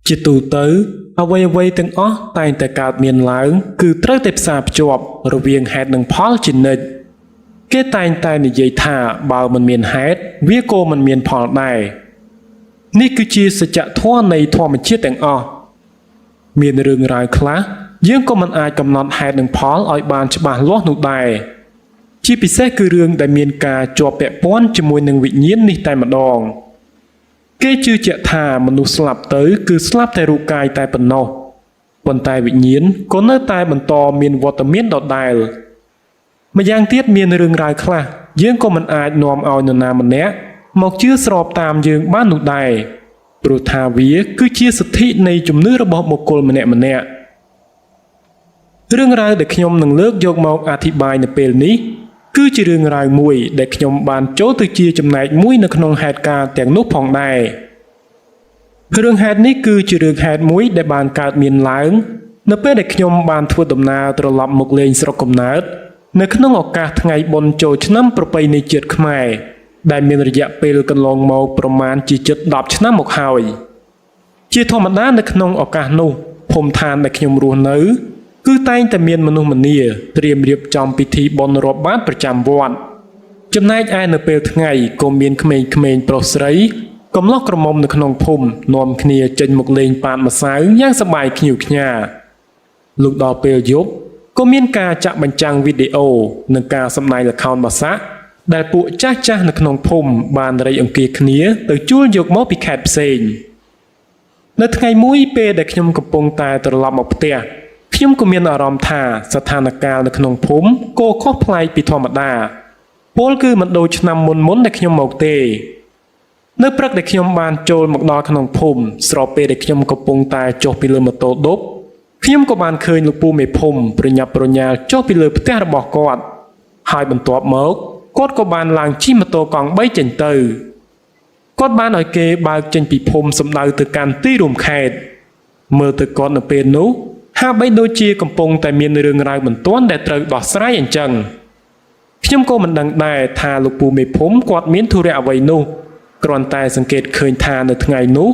ជាទូទៅអ្វីៗទាំងអស់តែងតែកើតមានឡើងគឺត្រូវតែផ្សារភ្ជាប់រវាងហេតុនិងផលជានិច្ចគេតែងតែនិយាយថាបើមិនមានហេតុវាក៏មិនមានផលដែរនេះគឺជាសច្ចធម៌នៃធម្មជាតិទាំងអស់មានរឿងរ៉ាវខ្លះយើងក៏មិនអាចកំណត់ហេតុនិងផលឲ្យបានច្បាស់លាស់នោះដែរជាពិសេសគឺរឿងដែលមានការជាប់ពាក់ព័ន្ធជាមួយនឹងវិញ្ញាណនេះតែម្ដងគេជឿជាក់ថាមនុស្សស្លាប់ទៅគឺស្លាប់តែរូបកាយតែប៉ុណ្ណោះប៉ុន្តែវិញ្ញាណក៏នៅតែបន្តមានវត្តមានដដែលម្យ៉ាងទៀតមានរឿងរ៉ាវខ្លះយើងក៏មិនអាចនាំឲ្យនរណាម្នាក់មកជឿស្របតាមយើងបាននោះដែរព្រោះថាវាគឺជាសិទ្ធិនៃជំនឿរបស់បុគ្គលម្នាក់រឿងរ៉ាវដែលខ្ញុំនឹងលើកយកមកអធិប្បាយនៅពេលនេះគឺជារឿងរ៉ាវមួយដែលខ្ញុំបានចូលទៅជាចំណែកមួយនៅក្នុងហេតុការណ៍ទាំងនោះផងដែររឿងហេតុនេះគឺជារឿងហេតុមួយដែលបានកើតមានឡើងនៅពេលដែលខ្ញុំបានធ្វើដំណើរត្រឡប់មកលេងស្រុកកំណើតនៅក្នុងឱកាសថ្ងៃបុណ្យចូលឆ្នាំប្រពៃណីជាតិខ្មែរដែលមានរយៈពេលកន្លងមកប្រមាណជាជិត10ឆ្នាំមកហើយជាធម្មតានៅក្នុងឱកាសនោះភូមិឋានដែលខ្ញុំរស់នៅគឺតែងតែមានមនុស្សម្នាត្រៀមរៀបចំពិធីបុណ្យរាប់បាតប្រចាំវត្តចំណែកឯនៅពេលថ្ងៃក៏មានក្មេងៗប្រុសស្រីកំឡោះក្រមុំនៅក្នុងភូមិនាំគ្នាចេញមកលេងប៉ាតម្សៅយ៉ាងសប្បាយខ្ញៀវខ្ញាលុះដល់ពេលយប់ក៏មានការចាក់បញ្ចាំងវីដេអូនិងការសម្ដែងល្ខោនបាសាក់ដែលពួកចាស់ៗនៅក្នុងភូមិបានរៃអង្គាសគ្នាទៅជួលយកមកពីខេត្តផ្សេងនៅថ្ងៃមួយពេលដែលខ្ញុំកំពុងតែត្រឡប់មកផ្ទះខ្ញុំក៏មានអារម្មណ៍ថាស្ថានភាពនៅក្នុងភូមិក៏ខុសប្លែកពីធម្មតាពលគឺមិនដូចឆ្នាំមុនដែលខ្ញុំមកទេនៅព្រឹកដែលខ្ញុំបានចូលមកដល់ក្នុងភូមិស្របពេលដែលខ្ញុំកំពុងតែចុះពីលើម៉ូតូឌុបខ្ញុំក៏បានឃើញលោកពូមេភូមិប្រញាប់ប្រញាល់ចុះពីលើផ្ទះរបស់គាត់ហើយបន្ទាប់មកគាត់ក៏បានឡើងជិះម៉ូតូកង់3ចេញទៅគាត់បានឲ្យគេបើកចេញពីភូមិសម្ដៅទៅកាន់ទីរួមខេត្តមើលទៅគាត់នៅពេលនោះហាក់បីដូចជាកំពុងតែមានរឿងរ៉ាវបន្ទាន់ដែលត្រូវដោះស្រាយអញ្ចឹងខ្ញុំក៏មិនដឹងដែរថាលោកពូមេភូមិគាត់មានធុរៈអ្វីនោះគ្រាន់តែសង្កេតឃើញថានៅថ្ងៃនោះ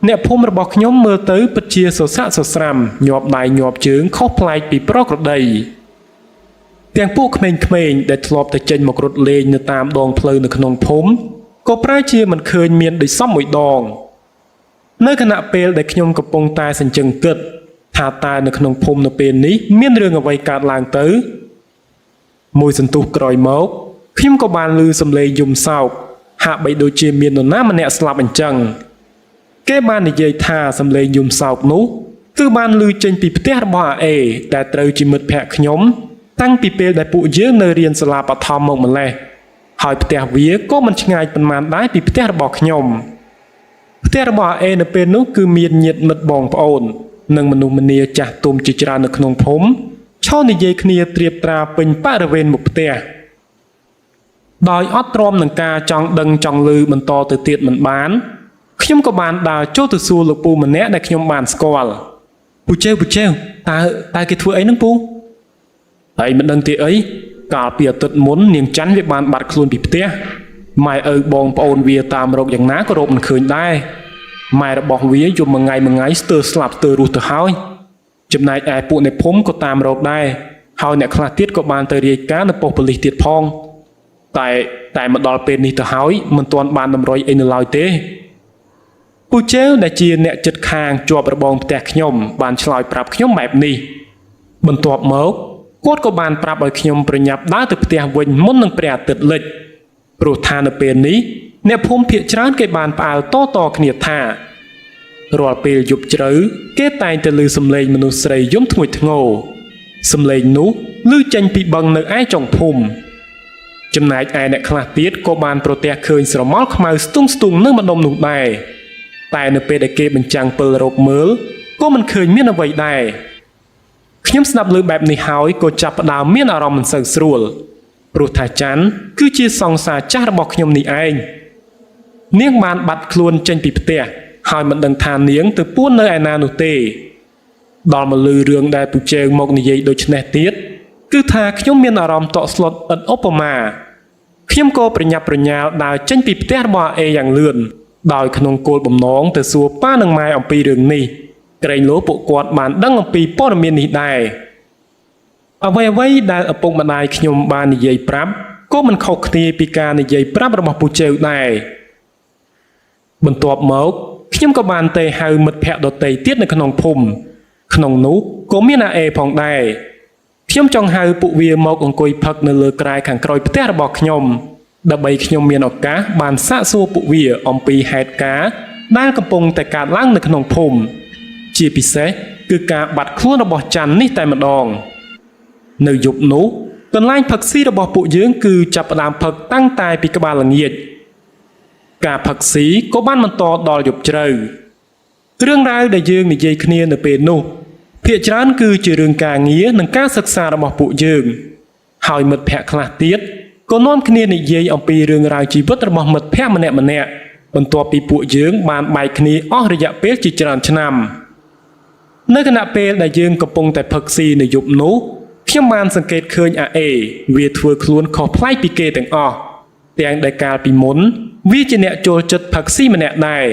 អ្នកភូមិរបស់ខ្ញុំមើលទៅពិតជាសស័កសស្រាំញាប់ដៃញាប់ជើងខុសប្លែកពីប្រក្រតីទាំងពួកក្មេងៗដែលធ្លាប់តែចេញមករត់លេងនៅតាមដងផ្លូវនៅក្នុងភូមិក៏ប្រែជាមិនឃើញមានដូចសមមួយដងនៅខណៈពេលដែលខ្ញុំកំពុងតែសញ្ជឹងគិតថាតើនៅក្នុងភូមិនៅពេលនេះមានរឿងអ្វីកើតឡើងទៅមួយសន្ទុះក្រោយមកខ្ញុំក៏បានឮសំឡេងយំសោកហាក់បីដូចជាមាននរណាម្នាក់ស្លាប់អញ្ចឹងគេបាននិយាយថាសំឡេងយំសោកនោះគឺបានឮចេញពីផ្ទះរបស់អាអេដែលត្រូវជាមិត្តភក្តិខ្ញុំតាំងពីពេលដែលពួកយើងនៅរៀនសាលាបឋមមកម្លេះហើយផ្ទះវាក៏មិនឆ្ងាយប៉ុន្មានដែរពីផ្ទះរបស់ខ្ញុំផ្ទះរបស់អាអេនៅពេលនោះគឺមានញាតិមិត្តបងប្អូននិងមនុស្សម្នាចាស់ទុំជាច្រើននៅក្នុងភូមិឈរនិយាយគ្នាត្រៀបត្រាពេញបរិវេណមុខផ្ទះដោយអត់ទ្រាំនឹងការចង់ដឹងចង់ឮបន្តទៅទៀតមិនបានខ្ញុំក៏បានដើរចូលទៅសួរលោកពូម្នាក់ដែលខ្ញុំបានស្គាល់ពូជេវតើគេធ្វើអីនឹងពូហើយមិនដឹងទេអីកាលពីអាទិត្យមុននាងច័ន្ទវាបានបាត់ខ្លួនពីផ្ទះម៉ែឪបងប្អូនវាតាមរកយ៉ាងណាក៏រកមិនឃើញដែរម៉ែរបស់វាយប់មួយថ្ងៃស្ទើរស្លាប់ស្ទើររស់ទៅហើយចំណែកឯពួកในភូមិក៏តាមរកដែរហើយអ្នកខ្លះទៀតក៏បានទៅរាយការណ៍នៅប៉ុស្តិ៍ប៉ូលីសទៀតផងតែមកដល់ពេលនេះទៅហើយមិនទាន់បានតម្រុយអីនៅឡើយទេពូជេវដែលជាអ្នកចិត្តខាងជាប់របងផ្ទះខ្ញុំបានឆ្លើយប្រាប់ខ្ញុំបែបនេះបន្ទាប់មកគាត់ក៏បានប្រាប់ឲ្យខ្ញុំប្រញាប់ដើរទៅផ្ទះវិញមុននឹងព្រះអាទិត្យលិចព្រោះថានៅពេលនេះអ្នកភូមិភាគច្រើនគេបានផ្អើលតគ្នាថារាល់ពេលយប់ជ្រៅគេតែងតែឮសំឡេងមនុស្សស្រីយំធ្ងន់ធ្ងរសំឡេងនោះឮចេញពីបឹងនៅឯចុងភូមិចំណែកឯអ្នកខ្លះទៀតក៏បានប្រទះឃើញស្រមោលខ្មៅស្ទង់នៅម្ដុំនោះដែរតែនៅពេលដែលគេបញ្ចាំងពិលរកមើលក៏មិនឃើញមានអ្វីដែរខ្ញុំស្ដាប់ឮបែបនេះហើយក៏ចាប់ផ្ដើមមានអារម្មណ៍មិនសូវស្រួលព្រោះថាច័ន្ទគឺជាសង្សារចាស់របស់ខ្ញុំនេះឯងនាងបានបាត់ខ្លួនចេញពីផ្ទះហើយមិនដឹងថានាងទៅពួននៅឯណានោះទេដល់មកឮរឿងដែលពូជេវមកនិយាយដូចនេះទៀត គឺថាខ្ញុំមានអារម្មណ៍តក់ស្លុតឥតឧបមាខ្ញុំក៏ប្រញាប់ប្រញាល់ដើរចេញពីផ្ទះរបស់អេយ៉ាងលឿនដោយក្នុងគោលបំណងទៅសួរប៉ានិងម៉ែអំពីរឿងនេះក្រែងលោពួកគាត់បានដឹងអំពីព័ត៌មាននេះដែរអ្វីដែលឪពុកម្ដាយខ្ញុំបាននិយាយប្រាប់ក៏មិនខុសគ្នាពីការនិយាយប្រាប់របស់ពូជេវដែរបន្ទាប់មកខ្ញុំក៏បានទៅហៅមិត្តភ័ក្តិដទៃទៀតនៅក្នុងភូមិក្នុងនោះក៏មានអាអេផងដែរខ្ញុំចង់ហៅពួកវាមកអង្គុយផឹកនៅលើក្រែខាងក្រោយផ្ទះរបស់ខ្ញុំដើម្បីខ្ញុំមានឱកាសបានសាកសួរពួកវាអំពីហេតុការណ៍ដែលកំពុងតែកើតឡើងនៅក្នុងភូមិជាពិសេសគឺការបាត់ខ្លួនរបស់ច័ន្ទនេះតែម្ដងនៅយប់នោះកន្លែងផឹកស៊ីរបស់ពួកយើងគឺចាប់ផ្ដើមផឹកតាំងតែពីក្បាលល្ងាចការផឹកស៊ីក៏បានបន្តដល់យប់ជ្រៅរឿងរ៉ាវដែលយើងនិយាយគ្នានៅពេលនោះភាគច្រើនគឺជារឿងការងារនិងការសិក្សារបស់ពួកយើងហើយមិត្តភ័ក្តិខ្លះទៀតក៏នាំគ្នានិយាយអំពីរឿងរ៉ាវជីវិតរបស់មិត្តភ័ក្តិម្នាក់ៗបន្ទាប់ពីពួកយើងបានបែកគ្នាអស់រយៈពេលជាច្រើនឆ្នាំនៅគណៈពេលដែលយើងកំពុងតែផឹកស៊ីនៅយប់នោះខ្ញុំបានសង្កេតឃើញអាអេវាធ្វើខ្លួនខុសប្លែកពីគេទាំងអស់ទាំងដែលកាលពីមុនវាជាអ្នកចូលចិត្តផឹកស៊ីម្នាក់ដែរ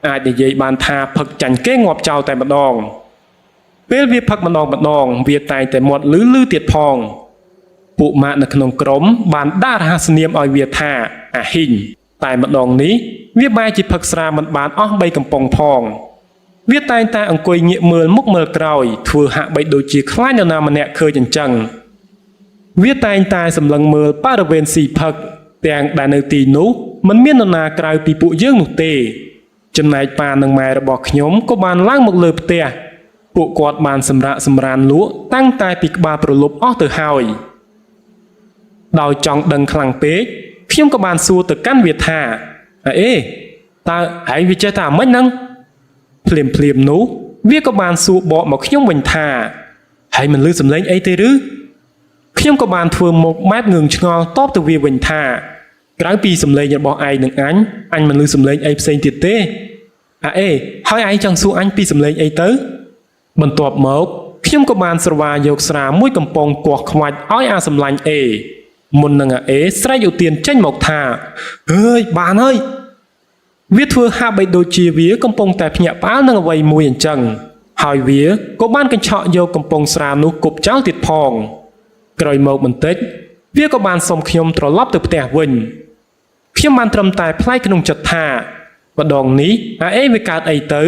អាចនិយាយបានថាផឹកចាញ់គេងាប់ចោលតែម្ដងពេលវាផឹកម្ដងវាតែងតែមាត់លឺទៀតផងពួកម៉ាក់នៅក្នុងក្រុមបានដាក់រហស្សនាមឲ្យវាថាអាហ៊ីងតែម្ដងនេះវាបែរជាផឹកស្រាមិនបានអស់3កំប៉ុងផងវាតែងតែអង្គុយងាកមើលមុខមើលក្រោយធ្វើហាក់បីដូចជាខ្លាចនរណាម្នាក់ឃើញអញ្ចឹងវាតែងតែសម្លឹងមើលបរិវេណស៊ីផឹកទាំងដែលនៅទីនោះមិនមាននរណាក្រៅពីពួកយើងនោះទេចំណែកប៉ានិងម៉ែរបស់ខ្ញុំក៏បានឡើងមកលើផ្ទះពួកគាត់បានសម្រាកសម្រានលក់តាំងតែពីក្បាលប្រលប់អស់ទៅហើយដោយចង់ដឹងខ្លាំងពេកខ្ញុំក៏បានសួរទៅកាន់វាថាអេតើឯងវាចេះតែមិនហ្នឹងភ្លាមនោះវាក៏បានសួរបកមកខ្ញុំវិញថាហើយមិនលឺសំឡេងអីទេឬខ្ញុំក៏បានធ្វើមុខបែបងឿងឆ្ងល់តបទៅវាវិញថាក្រៅពីសំឡេងរបស់ឯងនិងអញមិនលឺសំឡេងអីផ្សេងទៀតទេអេហើយឯងចង់សួរអញពីសំឡេងអីទៅបន្ទាប់មកខ្ញុំក៏បានស្រវាយកស្រាមួយកំប៉ុងគាស់ខ្វាច់ឲ្យអាសម្លាញ់អេមុននឹងអេស្រែកឧទានចេញមកថាអើយបានហើយវាធ្វើហាក់បីដូចជាវាកំពុងតែភ្ញាក់ផ្អើលនឹងអ្វីមួយអញ្ចឹងហើយវាក៏បានកញ្ឆក់យកកំប៉ុងស្រានោះគប់ចោលទៀតផងក្រោយមកបន្តិចវាក៏បានសុំខ្ញុំត្រឡប់ទៅផ្ទះវិញខ្ញុំបានត្រឹមតែប្លែកក្នុងចិត្តថាម្ដងនេះអេវាកើតអីទៅ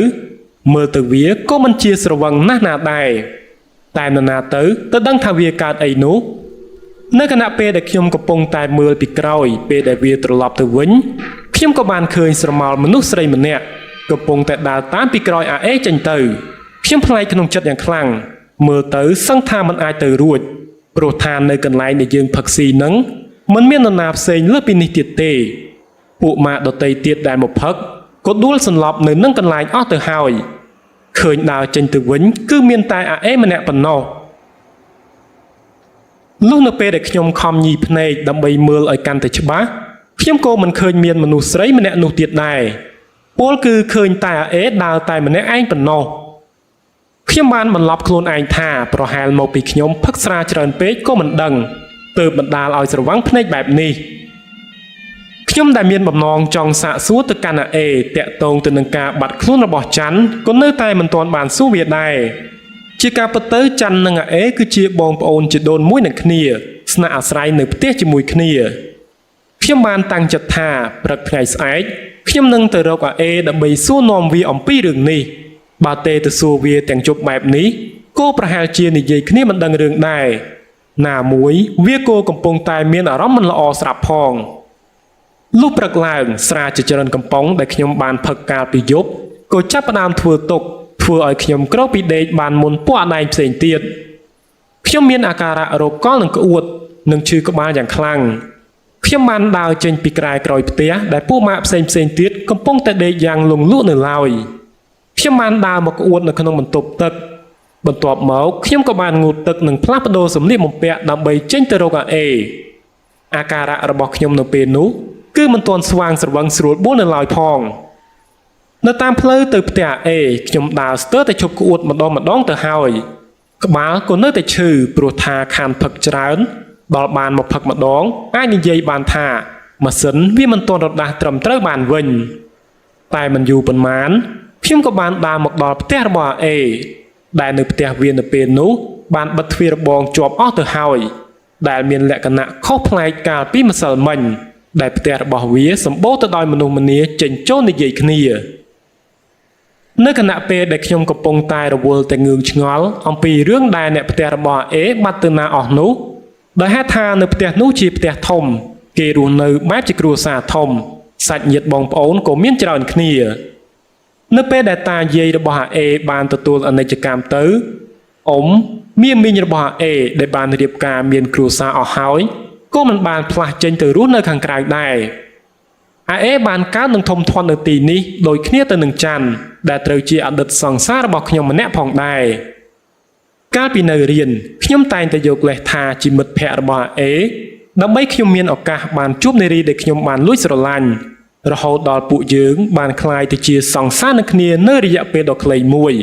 មើលទៅវាក៏មិនជាស្រវឹងណាស់ណាដែរតែនរណាទៅដឹងថាវាកើតអីនោះនៅគណៈពេលដែលខ្ញុំកំពុងតែមើលពីក្រោយពេលដែលវាត្រឡប់ទៅវិញខ្ញុំក៏បានឃើញស្រមោលមនុស្សស្រីម្នាក់កំពុងតែដើរតាមពីក្រោយអាអេចេញទៅខ្ញុំប្លែកក្នុងចិត្តយ៉ាងខ្លាំងមើលទៅសឹងថាមិនអាចទៅរួចព្រោះថានៅកន្លែងដែលយើងផឹកស៊ីនឹងមិនមាននរណាផ្សេងលើសពីនេះទៀតទេពួកម៉ាក់ដទៃទៀតដែលមកផឹកក៏ដួលសន្លប់នៅនឹងកន្លែងអស់ទៅហើយឃើញដើរចេញទៅវិញគឺមានតែអាអេម្នាក់ប៉ុណ្ណោះលុះនៅពេលដែលខ្ញុំខំញីភ្នែកដើម្បីមើលឲ្យកាន់តែច្បាស់ខ្ញុំក៏មិនឃើញមានមនុស្សស្រីម្នាក់នោះទៀតដែរពលគឺឃើញតែអាអេដើរតែម្នាក់ឯងប៉ុណ្ណោះខ្ញុំបានបន្លប់ខ្លួនឯងថាប្រហែលមកពីខ្ញុំផឹកស្រាច្រើនពេកក៏មិនដឹងទើបបណ្ដាលឲ្យស្រវាំងភ្នែកបែបនេះខ្ញុំដែលមានបំណងចង់សាកសួរទៅកាន់អាអេតាក់ទងទៅនឹងការបាត់ខ្លួនរបស់ច័ន្ទក៏នៅតែមិនទាន់បានសួរវាដែរជាការពិតទៅច័ន្ទនិងអាអេគឺជាបងប្អូនជីដូនមួយនឹងគ្នាស្នាក់អាស្រ័យនៅផ្ទះជាមួយគ្នាខ្ញុំបានតាំងចិត្តថាព្រឹកថ្ងៃស្អែកខ្ញុំនឹងទៅរកអាអេដើម្បីសួរនាំវាអំពីរឿងនេះបើទេទៅសួរវាទាំងជប់បែបនេះក៏ប្រហែលជានិយាយគ្នាមិនដឹងរឿងដែរណាមួយវាក៏កំពុងតែមានអារម្មណ៍មិនល្អស្រាប់ផងលុះព្រឹកឡើងស្រាជាច្រើនកំប៉ុងដែលខ្ញុំបានផឹកកាលពីយប់ក៏ចាប់ផ្ដើមធ្វើទុកធ្វើឲ្យខ្ញុំក្រោកពីដេកបានមុនពួកអដែងផ្សេងទៀតខ្ញុំមានអាការៈរោគកលនិងក្អួតនិងឈឺក្បាលយ៉ាងខ្លាំងខ្ញុំបានដើរចេញពីក្រែក្រោយផ្ទះដែលពួកម៉ាក់ផ្សេងទៀតកំពុងតែដេកយ៉ាងលងលក់នៅឡើយខ្ញុំបានដើរមកក្អួតនៅក្នុងបន្ទប់ទឹកបន្ទាប់មកខ្ញុំក៏បានងូតទឹកនិងផ្លាស់ប្ដូរសម្លៀកបំពាក់ដើម្បីចេញទៅរកអាអេអាការៈរបស់ខ្ញុំនៅពេលនោះគឺមិនទាន់ស្វាងស្រវឹងស្រួលបួលនៅឡើយផងនៅតាមផ្លូវទៅផ្ទះអាអេខ្ញុំដើរស្ទើរតែជប់ក្អួតម្ដងទៅហើយ ក្បាលក៏នៅតែឈឺព្រោះថាខានផឹកច្រើនដល់បានមកផឹកម្ដងអាចនិយាយបានថាម៉ាស៊ីនវាមិនទាន់រដាស់ត្រឹមត្រូវបានវិញតែមិនយូរប៉ុន្មានខ្ញុំក៏បានដើរមកដល់ផ្ទះរបស់អេដែលនៅផ្ទះវានៅពេលនោះបានបិទទ្វាររបងជាប់អស់ទៅហើយដែលមានលក្ខណៈខុសប្លែកកាលពីម្សិលមិញដែលផ្ទះរបស់វាសម្បូរទៅដោយមនុស្សម្នាចេញចូលនិយាយគ្នានៅគណៈពេលដែលខ្ញុំកំពុងតែរវល់តែងឿងឆ្ងល់អំពីរឿងដែលអ្នកផ្ទះរបស់អេបាត់ទៅណាអស់នោះដោយហេតុថានៅផ្ទះនោះជាផ្ទះធំគេរស់នៅបែបជាគ្រួសារធំសាច់ញាតិបងប្អូនក៏មានច្រើនគ្នានៅពេលដែលតាយាយរបស់អេបានទទួលអនិច្ចកម្មទៅអ៊ំមីងរបស់អេដែលបានរៀបការមានគ្រួសារអស់ហើយក៏មិនបានផ្លាស់ចេញទៅរស់នៅខាងក្រៅដែរអេបានកើតនឹងធំធាត់នៅទីនេះដូចគ្នាទៅនឹងច័ន្ទដែលត្រូវជាអតីតសង្សាររបស់ខ្ញុំម្នាក់ផងដែរកាលពីនៅរៀនខ្ញុំតែងតែយកលេសថាជាមិត្តភក្តិរបស់អេដើម្បីខ្ញុំមានឱកាសបានជួបនារីដែលខ្ញុំបានលួចស្រឡាញ់រហូតដល់ពួកយើងបានក្លាយទៅជាសង្សារនឹងគ្នានៅរយៈពេលដ៏ខ្លីមួយ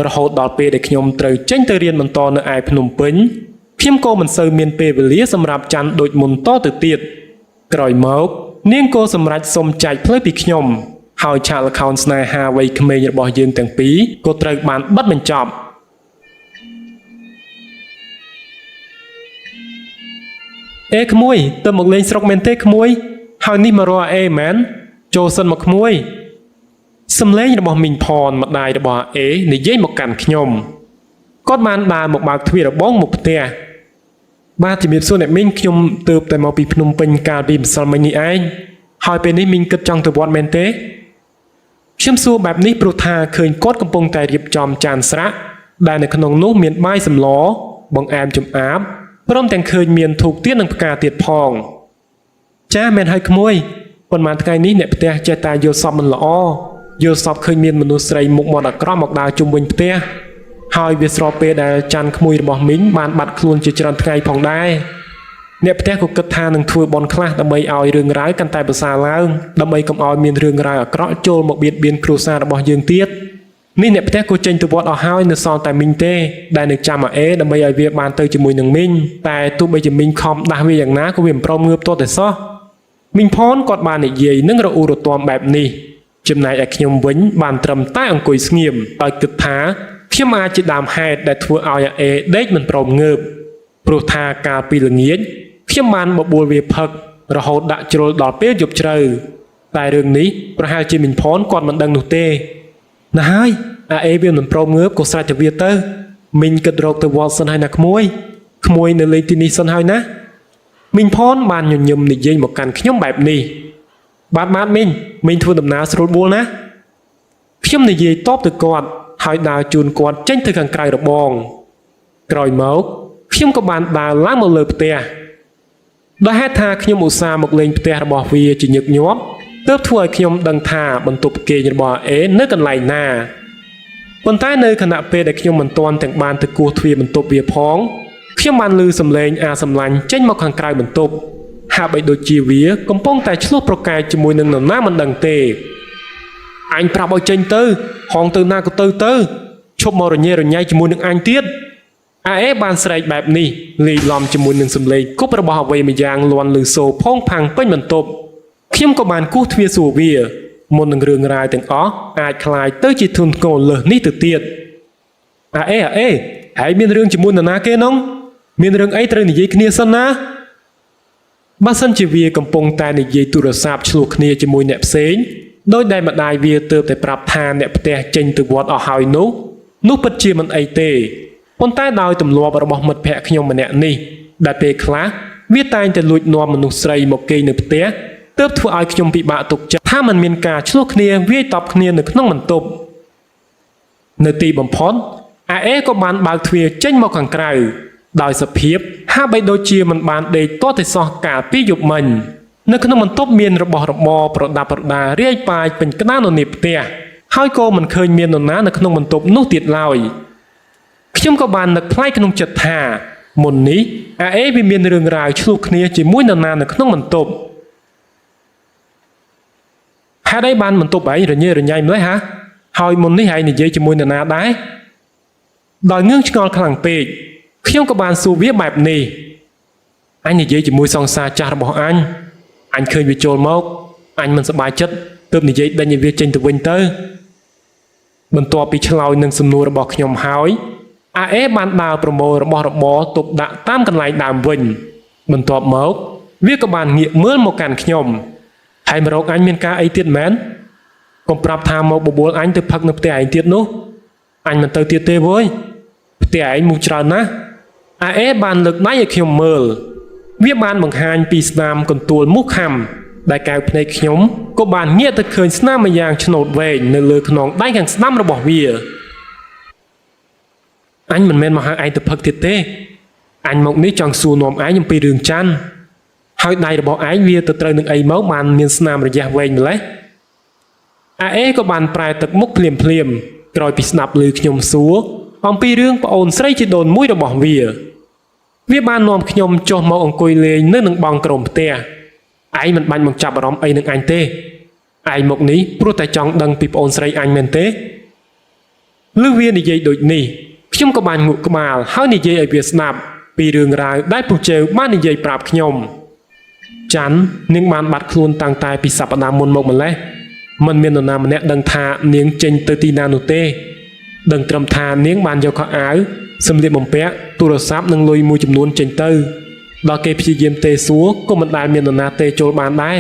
រហូតដល់ពេលដែលខ្ញុំត្រូវចេញទៅរៀនបន្តនៅឯភ្នំពេញខ្ញុំក៏មិនសូវមានពេលវេលាសម្រាប់ច័ន្ទដូចមុនតទៅទៀតក្រោយមកនាងក៏សម្រេចសុំចែកផ្លូវពីខ្ញុំហើយឆាកល្ខោនស្នេហាវ័យក្មេងរបស់យើងទាំងពីរក៏ត្រូវបានបិទបញ្ចប់អេក្មួយទៅមកលេងស្រុកមែនទេក្មួយហើយនេះមករកអេមែនចូលសិនមកក្មួយសំឡេងរបស់មីងផនម្ដាយរបស់អេនិយាយមកកាន់ខ្ញុំគាត់បានដើរមកបើកទ្វាររបងមុខផ្ទះបាទជំរាបសួរអ្នកមីងខ្ញុំទើបតែមកពីភ្នំពេញកាលពីម្សិលមិញនេះឯងហើយពេលនេះមីងគិតចង់ទៅវត្តមែនទេខ្ញុំសួរបែបនេះព្រោះថាឃើញគាត់កំពុងតែរៀបចំចានស្រាក់ដែលនៅក្នុងនោះមានបាយសម្លបង្អែមចំអាបព្រមទាំងឃើញមានធូបទៀននិងផ្កាទៀតផងចាមែនហើយក្មួយប៉ុន្មានថ្ងៃនេះអ្នកផ្ទះចេះតែយល់សពមិនល្អយល់សពឃើញមានមនុស្សស្រីមុខមាត់អាក្រក់មកដើរជុំវិញផ្ទះហើយវាស្របពេលដែលច័ន្ទក្មួយរបស់មីងបានបាត់ខ្លួនជាច្រើនថ្ងៃផងដែរអ្នកផ្ទះក៏គិតថានឹងធ្វើបន់ខ្លះដើម្បីឲ្យរឿងរ៉ាវកាន់តែប្រសើរឡើងដើម្បីកុំឲ្យមានរឿងរ៉ាវអាក្រក់ចូលមកបៀតបៀនគ្រួសាររបស់យើងទៀតនេះអ្នកផ្ទះក៏ចេញទៅវត្តអស់ហើយនៅសល់តែមីងទេដែលនៅចាំអេដើម្បីឲ្យវាបានទៅជាមួយនឹងមីងតែទោះបីជាមីងខំដាស់វាយ៉ាងណាក៏វាមិនព្រមងើបទាល់តែសោះមីងផនគាត់បាននិយាយនឹងរអ៊ូរទាំបែបនេះចំណែកឯខ្ញុំវិញបានត្រឹមតែអង្គុយស្ងៀមដោយគិតថាខ្ញុំអាចជាដើមហេតុដែលធ្វើឲ្យអេដេកមិនព្រមងើបព្រោះថាកាលពីល្ងាចខ្ញុំបានបបួលវាផឹករហូតដាក់ជ្រុលដល់ពេលយប់ជ្រៅតែរឿងនេះប្រហែលជាមីងផនគាត់មិនដឹងនោះទេណាហើយអេវាមិនព្រមងើបក៏ស្រេចទៅវាទៅមីងគិតរកទៅវត្តសិនហើយណាក្មួយនៅលេងទីនេះសិនហើយណាមីងផនបានញញឹមនិយាយមកកាន់ខ្ញុំបែបនេះបាទមីងធ្វើដំណើរស្រួលបួលណាខ្ញុំនិយាយតបទៅគាត់ហើយដើរជូនគាត់ចេញទៅខាងក្រៅរបងក្រោយមកខ្ញុំក៏បានដើរឡើងមកលើផ្ទះដោយហេតុថាខ្ញុំឧស្សាហ៍មកលេងផ្ទះរបស់វាជាញឹកញាប់ទើបធ្វើឲ្យខ្ញុំដឹងថាបន្ទប់គេងរបស់អេនៅកន្លែងណាប៉ុន្តែនៅខណៈពេលដែលខ្ញុំមិនទាន់ទាំងបានទៅគោះទ្វារបន្ទប់វាផងខ្ញុំបានឮសំឡេងអាសម្លាញ់ចេញមកខាងក្រៅបន្ទប់ហាក់បីដូចជាវាកំពុងតែឆ្លោះប្រកែកជាមួយនឹងនរណាមិនដឹងទេអញប្រាប់ឲ្យចេញទៅហងទៅណាក៏ទៅឈប់មករញ៉េរញ៉ៃជាមួយនឹងអញទៀតអេបានស្រែកបែបនេះលាយឡំជាមួយនឹងសំឡេងគប់របស់អ្វីម្យ៉ាងលាន់ឮសូរផងផាំងពេញបន្ទប់ខ្ញុំក៏បានគោះទ្វារសួរវាមុននឹងរឿងរ៉ាវទាំងអស់អាចคล้ายទៅជាធនធ្ងរលើសនេះទៅទៀតអេហើយមានរឿងជាមួយនរណាគេនងមានរឿងអីត្រូវនិយាយគ្នាសិនណាបើសិនជាវាកំពុងតែនិយាយទូរស័ព្ទឆ្លោះគ្នាជាមួយអ្នកផ្សេងដោយដែលម្ដាយវាទើបតែប្រាប់ថាអ្នកផ្ទះចេញទៅវត្តអស់ហើយនោះពិតជាមិនអីទេប៉ុន្តែដោយទម្លាប់របស់មិត្តភក្តិខ្ញុំម្នាក់នេះដែលពេលខ្លះវាតែងតែលួចនាំមនុស្សស្រីមកគេងនៅផ្ទះទើបធ្វើឲ្យខ្ញុំពិបាកទុកចិត្តថាมันមានការឆ្លោះគ្នាវាយតប់គ្នានៅក្នុងបន្ទប់នៅទីបំផុតអេក៏បានបើកទ្វារចេញមកខាងក្រៅដោយសភាពហាក់បីដូចជាមិនបានដេកទាល់តែសោះកាលពីយប់មិញនៅក្នុងបន្ទប់មានរបស់របរប្រដាប់ប្រដារាយប៉ាយពេញក្តារននីផ្ទះហើយក៏មិនឃើញមាននរណានៅក្នុងបន្ទប់នោះទៀតឡើយខ្ញុំក៏បាននឹកផ្លែកក្នុងចិត្តថាមុននេះអេវាមានរឿងរ៉ាវឆ្លោះគ្នាជាមួយនរណានៅក្នុងបន្ទប់ហេតុអីបានបន្ទប់ឯងរញ៉េរញ៉ៃម្ល៉េះហ៎ហើយមុននេះឯងនិយាយជាមួយនរណាដែរ ដោយងឿងឆ្ងល់ខ្លាំងពេកខ្ញុំក៏បានសួរវាបែបនេះអញនិយាយជាមួយសង្សារចាស់របស់អញឃើញវាចូលមកអញមិនសប្បាយចិត្តទើបនិយាយដេញឲ្យវាចេញទៅវិញទៅបន្ទាប់ពីឆ្លើយនឹងសំណួររបស់ខ្ញុំហើយអាអេបានដើរប្រមូលរបស់របរទុកដាក់តាមកន្លែងដើមវិញបន្ទាប់មកវាក៏បានងាកមើលមកកាន់ខ្ញុំហើយមករកអញមានការអីទៀតមែនកុំប្រាប់ថាមកបបួលអញទៅផឹកនៅផ្ទះឯងទៀតនោះអញមិនទៅទៀតទេវើយផ្ទះឯងមុខច្រើនណាស់អាអេបានលើកដៃឲ្យខ្ញុំមើលវាបានបង្ហាញពីស្នាមកន្ទួលមុខខំដែលកៅភ្នែកខ្ញុំក៏បានងាកទៅឃើញស្នាមមួយយ៉ាងឆ្នោតវែងនៅលើខ្នងដៃខាងស្ដាំរបស់វាអញមិនមែនមកហៅឯងទៅផឹកទៀតទេអញមកនេះចង់សួរនាំឯងអំពីរឿងច័ន្ទហើយដៃរបស់ឯងវាទៅត្រូវនឹងអីមកបានមានស្នាមរយៈវែងម្ល៉េះអាអេក៏បានប្រែទឹកមុខភ្លាមក្រោយពីស្ដាប់ឮខ្ញុំសួរអំពីរឿងប្អូនស្រីជីដូនមួយរបស់វាបាននាំខ្ញុំចុះមកអង្គុយលេងនៅនឹងបង់ក្រោមផ្ទះឯងមិនបាញ់មកចាប់អារម្មណ៍អីនឹងអញទេឯងមកនេះព្រោះតែចង់ដឹងពីប្អូនស្រីអញមែនទេលឺវានិយាយដូចនេះខ្ញុំក៏បានងក់ក្បាលហើយនិយាយឲ្យវាស្ដាប់ពីរឿងរ៉ាវដែលពូជើបាននិយាយប្រាប់ខ្ញុំច័ន្ទនាងបានបាត់ខ្លួនតាំងតែពីសប្តាហ៍មុនមកម្ល៉េះមិនមាននរណាម្នាក់ដឹងថានាងចេញទៅទីណានោះទេដឹងត្រឹមថានាងបានយកខោអាវសម្លៀកបំពាក់ទូរស័ព្ទនិងលុយមួយចំនួនចេញទៅដល់គេព្យាយាមទេសួរក៏មិនដែលមាននរណាទេចូលបានដែរ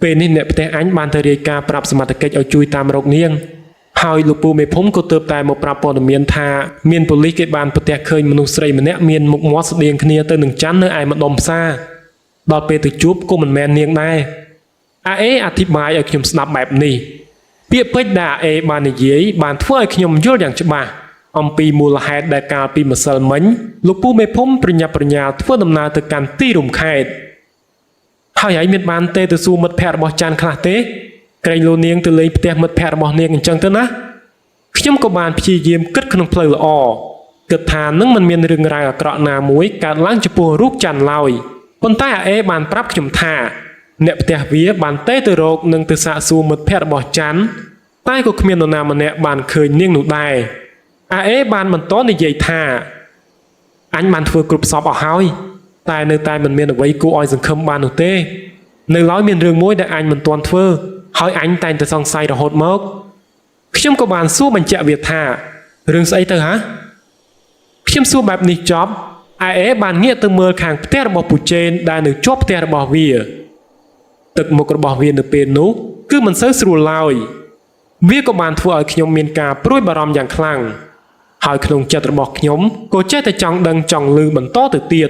ពេលនេះអ្នកផ្ទះអញបានទៅរាយការណ៍ប្រាប់សមត្ថកិច្ចឲ្យជួយតាមរកនាងហើយលោកពូមេភូមិក៏ទើបតែមកប្រាប់ព័ត៌មានថាមានប៉ូលីសគេបានប្រទះឃើញមនុស្សស្រីម្នាក់មានមុខមាត់ស្តៀងគ្នាទៅនឹងច័ន្ទនៅឯម្ដុំផ្សារដល់ពេលទៅជួបក៏មិនមែននាងដែរអាអេអធិប្បាយឲ្យខ្ញុំស្ដាប់បែបនេះពាក្យពេចន៍ដែលអាអេបាននិយាយបានធ្វើឲ្យខ្ញុំយល់យ៉ាងច្បាស់អំពីមូលហេតុដែលកាលពីម្សិលមិញលោកពូមេភូមិប្រញាប់ប្រញាល់ធ្វើដំណើរទៅកាន់ទីរួមខេត្តហើយឯងមានបានទេទៅសួរមិត្តភ័ក្តិរបស់ច័ន្ទខ្លះទេក្រែងលោនាងទៅលេងផ្ទះមិត្តភ័ក្តិរបស់នាងអញ្ចឹងទៅណាខ្ញុំក៏បានព្យាយាមគិតក្នុងផ្លូវល្អគិតថានឹងមិនមានរឿងរ៉ាវអាក្រក់ណាមួយកើតឡើងចំពោះរូបច័ន្ទឡើយប៉ុន្តែអាអេបានប្រាប់ខ្ញុំថាអ្នកផ្ទះវាបានទេទៅរកនិងទៅសាកសួរមិត្តភ័ក្តិរបស់ច័ន្ទតែក៏គ្មាននរណាម្នាក់បានឃើញនាងនោះដែរអាអេបានបន្តនិយាយថាអញបានធ្វើគ្រប់សពអស់ហើយតែនៅតែមិនមានអ្វីគួរឲ្យសង្ឃឹមបាននោះទេនៅឡើយមានរឿងមួយដែលអញមិនទាន់ធ្វើហើយអញតែងតែសង្ស័យរហូតមកខ្ញុំក៏បានសួរបញ្ជាក់វាថារឿងស្អីទៅហ៎ខ្ញុំសួរបែបនេះចប់អាអេបានងាកទៅមើលខាងផ្ទះរបស់ពូជេនដែលនៅជាប់ផ្ទះរបស់វាទឹកមុខរបស់វានៅពេលនោះគឺមិនសូវស្រួលឡើយវាក៏បានធ្វើឲ្យខ្ញុំមានការព្រួយបារម្ភយ៉ាងខ្លាំងហើយក្នុងចិត្តរបស់ខ្ញុំក៏ចេះតែចង់ដឹងចង់ឮបន្តទៅទៀត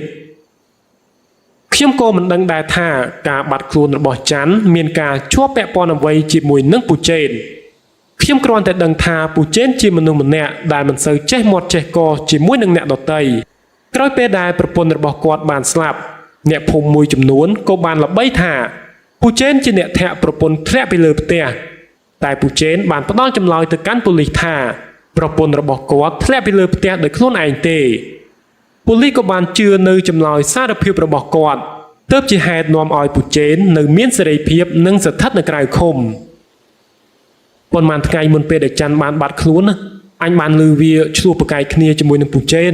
ខ្ញុំក៏មិនដឹងដែរថាការបាត់ខ្លួនរបស់ច័ន្ទមានការជាប់ពាក់ព័ន្ធអ្វីជាមួយនឹងពូជេនខ្ញុំគ្រាន់តែដឹងថាពូជេនជាមនុស្សម្នាក់ដែលមិនសូវចេះមាត់ចេះកជាមួយនឹងអ្នកដទៃក្រោយពេលដែលប្រពន្ធរបស់គាត់បានស្លាប់អ្នកភូមិមួយចំនួនក៏បានល្បីថាពូជេនជាអ្នកធាក់ប្រពន្ធធ្លាក់ពីលើផ្ទះតែពូជេនបានផ្ដល់ចម្លើយទៅកាន់ប៉ូលីសថាប្រពន្ធរបស់គាត់ធ្លាក់ពីលើផ្ទះដោយខ្លួនឯងទេប៉ូលីសក៏បានជឿនៅចម្លើយសារភាពរបស់គាត់ទើបជាហេតុនាំឲ្យពូជេននៅមានសេរីភាពនិងស្ថិតនៅក្រៅឃុំប៉ុន្មានថ្ងៃមុនពេលដែលច័ន្ទបានបាត់ខ្លួនអញបានឮវាឆ្លោះប្រកែកគ្នាជាមួយនឹងពូជេន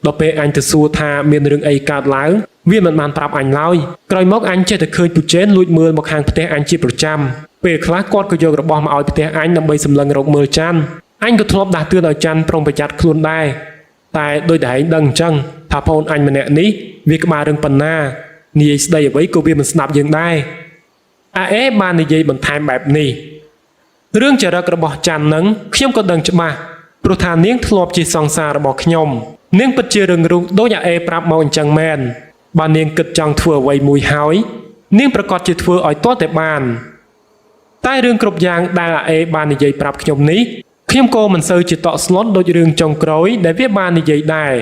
ដល់ពេលអញទៅសួរថាមានរឿងអីកើតឡើងវាមិនបានប្រាប់អញឡើយក្រោយមកអញចេះតែឃើញពូជេនលួចមើលមកខាងផ្ទះអញជាប្រចាំពេលខ្លះគាត់ក៏យករបស់មកឲ្យផ្ទះអញដើម្បីសម្លឹងរកមើលច័ន្ទអញក៏ធ្លាប់ដាស់តឿនឲ្យច័ន្ទប្រុងប្រយ័ត្នខ្លួនដែរតែដោយតែឯងដឹងអញ្ចឹងថាប្អូនអញម្នាក់នេះវាក្បាលរឿងប៉ុណ្ណានិយាយស្ដីអ្វីក៏វាមិនស្ដាប់យើងដែរអាអេបាននិយាយបន្ថែមបែបនេះរឿងចរិតរបស់ច័ន្ទនឹងខ្ញុំក៏ដឹងច្បាស់ព្រោះថានាងធ្លាប់ជាសង្សាររបស់ខ្ញុំនាងពិតជារឿងរូបដូចអាអេប្រាប់មកអញ្ចឹងមែនបើនាងគិតចង់ធ្វើអ្វីមួយហើយនាងប្រកាសជាធ្វើឲ្យទាល់តែបានតែរឿងគ្រប់យ៉ាងដែលអាអេបាននិយាយប្រាប់ខ្ញុំនេះខ្ញុំក៏មិនសូវជាតក់ស្លុតដូចរឿងចុងក្រោយដែលវាបាននិយាយដែរ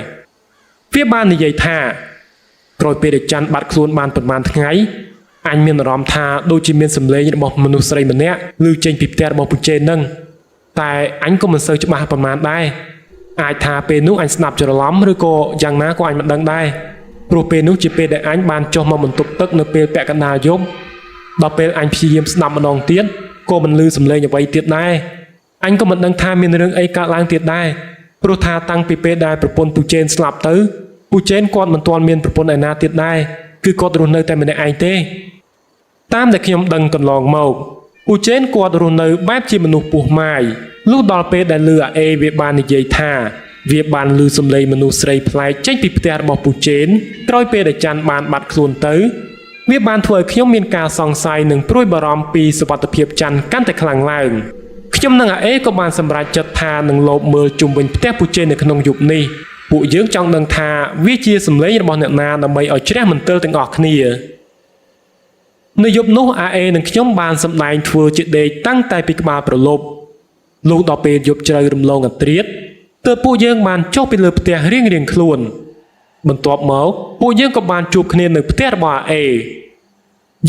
វាបាននិយាយថាក្រោយពេលដែលច័ន្ទបាត់ខ្លួនបានប្រហែលថ្ងៃអញមានអារម្មណ៍ថាដូចជាមានសម្លេងរបស់មនុស្សស្រីម្នាក់ឮចេញពីផ្ទះរបស់ពូជេននឹងតែអញក៏មិនសូវច្បាស់ប្រហែលដែរអាចថាពេលនោះអញស្ដាប់ច្រឡំឬក៏យ៉ាងណាក៏អញមិនដឹងដែរព្រោះពេលនោះជាពេលដែលអញបានចុះមកបន្ទប់ទឹកនៅពេលពាក់កណ្ដាលយប់ដល់ពេលអញព្យាយាមស្ដាប់ម្ដងទៀតក៏មិនឮសម្លេងអ្វីទៀតដែរអញក៏មិនដឹងថាមានរឿងអីកើតឡើងទៀតដែរ ព្រោះថាតាំងពីពេលដែលប្រពន្ធពូជេនស្លាប់ទៅពូជេនគាត់មិនទាន់មានប្រពន្ធឯណាទៀតដែរគឺគាត់រស់នៅតែម្នាក់ឯងទេតាមដែលខ្ញុំដឹងកន្លងមកពូជេនគាត់រស់នៅបែបជាមនុស្សពោះម៉ាយលុះដល់ពេលដែលលឺអាអេវាបាននិយាយថាវាបានលឺសំឡេងមនុស្សស្រីប្លែកចេញពីផ្ទះរបស់ពូជេនក្រោយពេលដែលច័ន្ទបានបាត់ខ្លួនទៅវាបានធ្វើឲ្យខ្ញុំមានការសង្ស័យនិងព្រួយបារម្ភពីសុវត្ថិភាពច័ន្ទកាន់តែខ្លាំងឡើងខ្ញុំនិងអាអេក៏បានសម្រេចចិត្តថានឹងលបមើលជុំវិញផ្ទះពូជេននៅក្នុងយប់នេះពួកយើងចង់ដឹងថាវាជាសំឡេងរបស់អ្នកណាដើម្បីឲ្យជ្រះមន្ទិលទាំងអស់គ្នានៅយប់នោះអាអេនិងខ្ញុំបានសម្ដែងធ្វើជាដេកតាំងតែពីក្បាលប្រលប់លុះដល់ពេលយប់ជ្រៅរំលងអត្រាតទើបពួកយើងបានចុះពីលើផ្ទះរៀងៗខ្លួនបន្ទាប់មកពួកយើងក៏បានជួបគ្នានៅផ្ទះរបស់អាអេ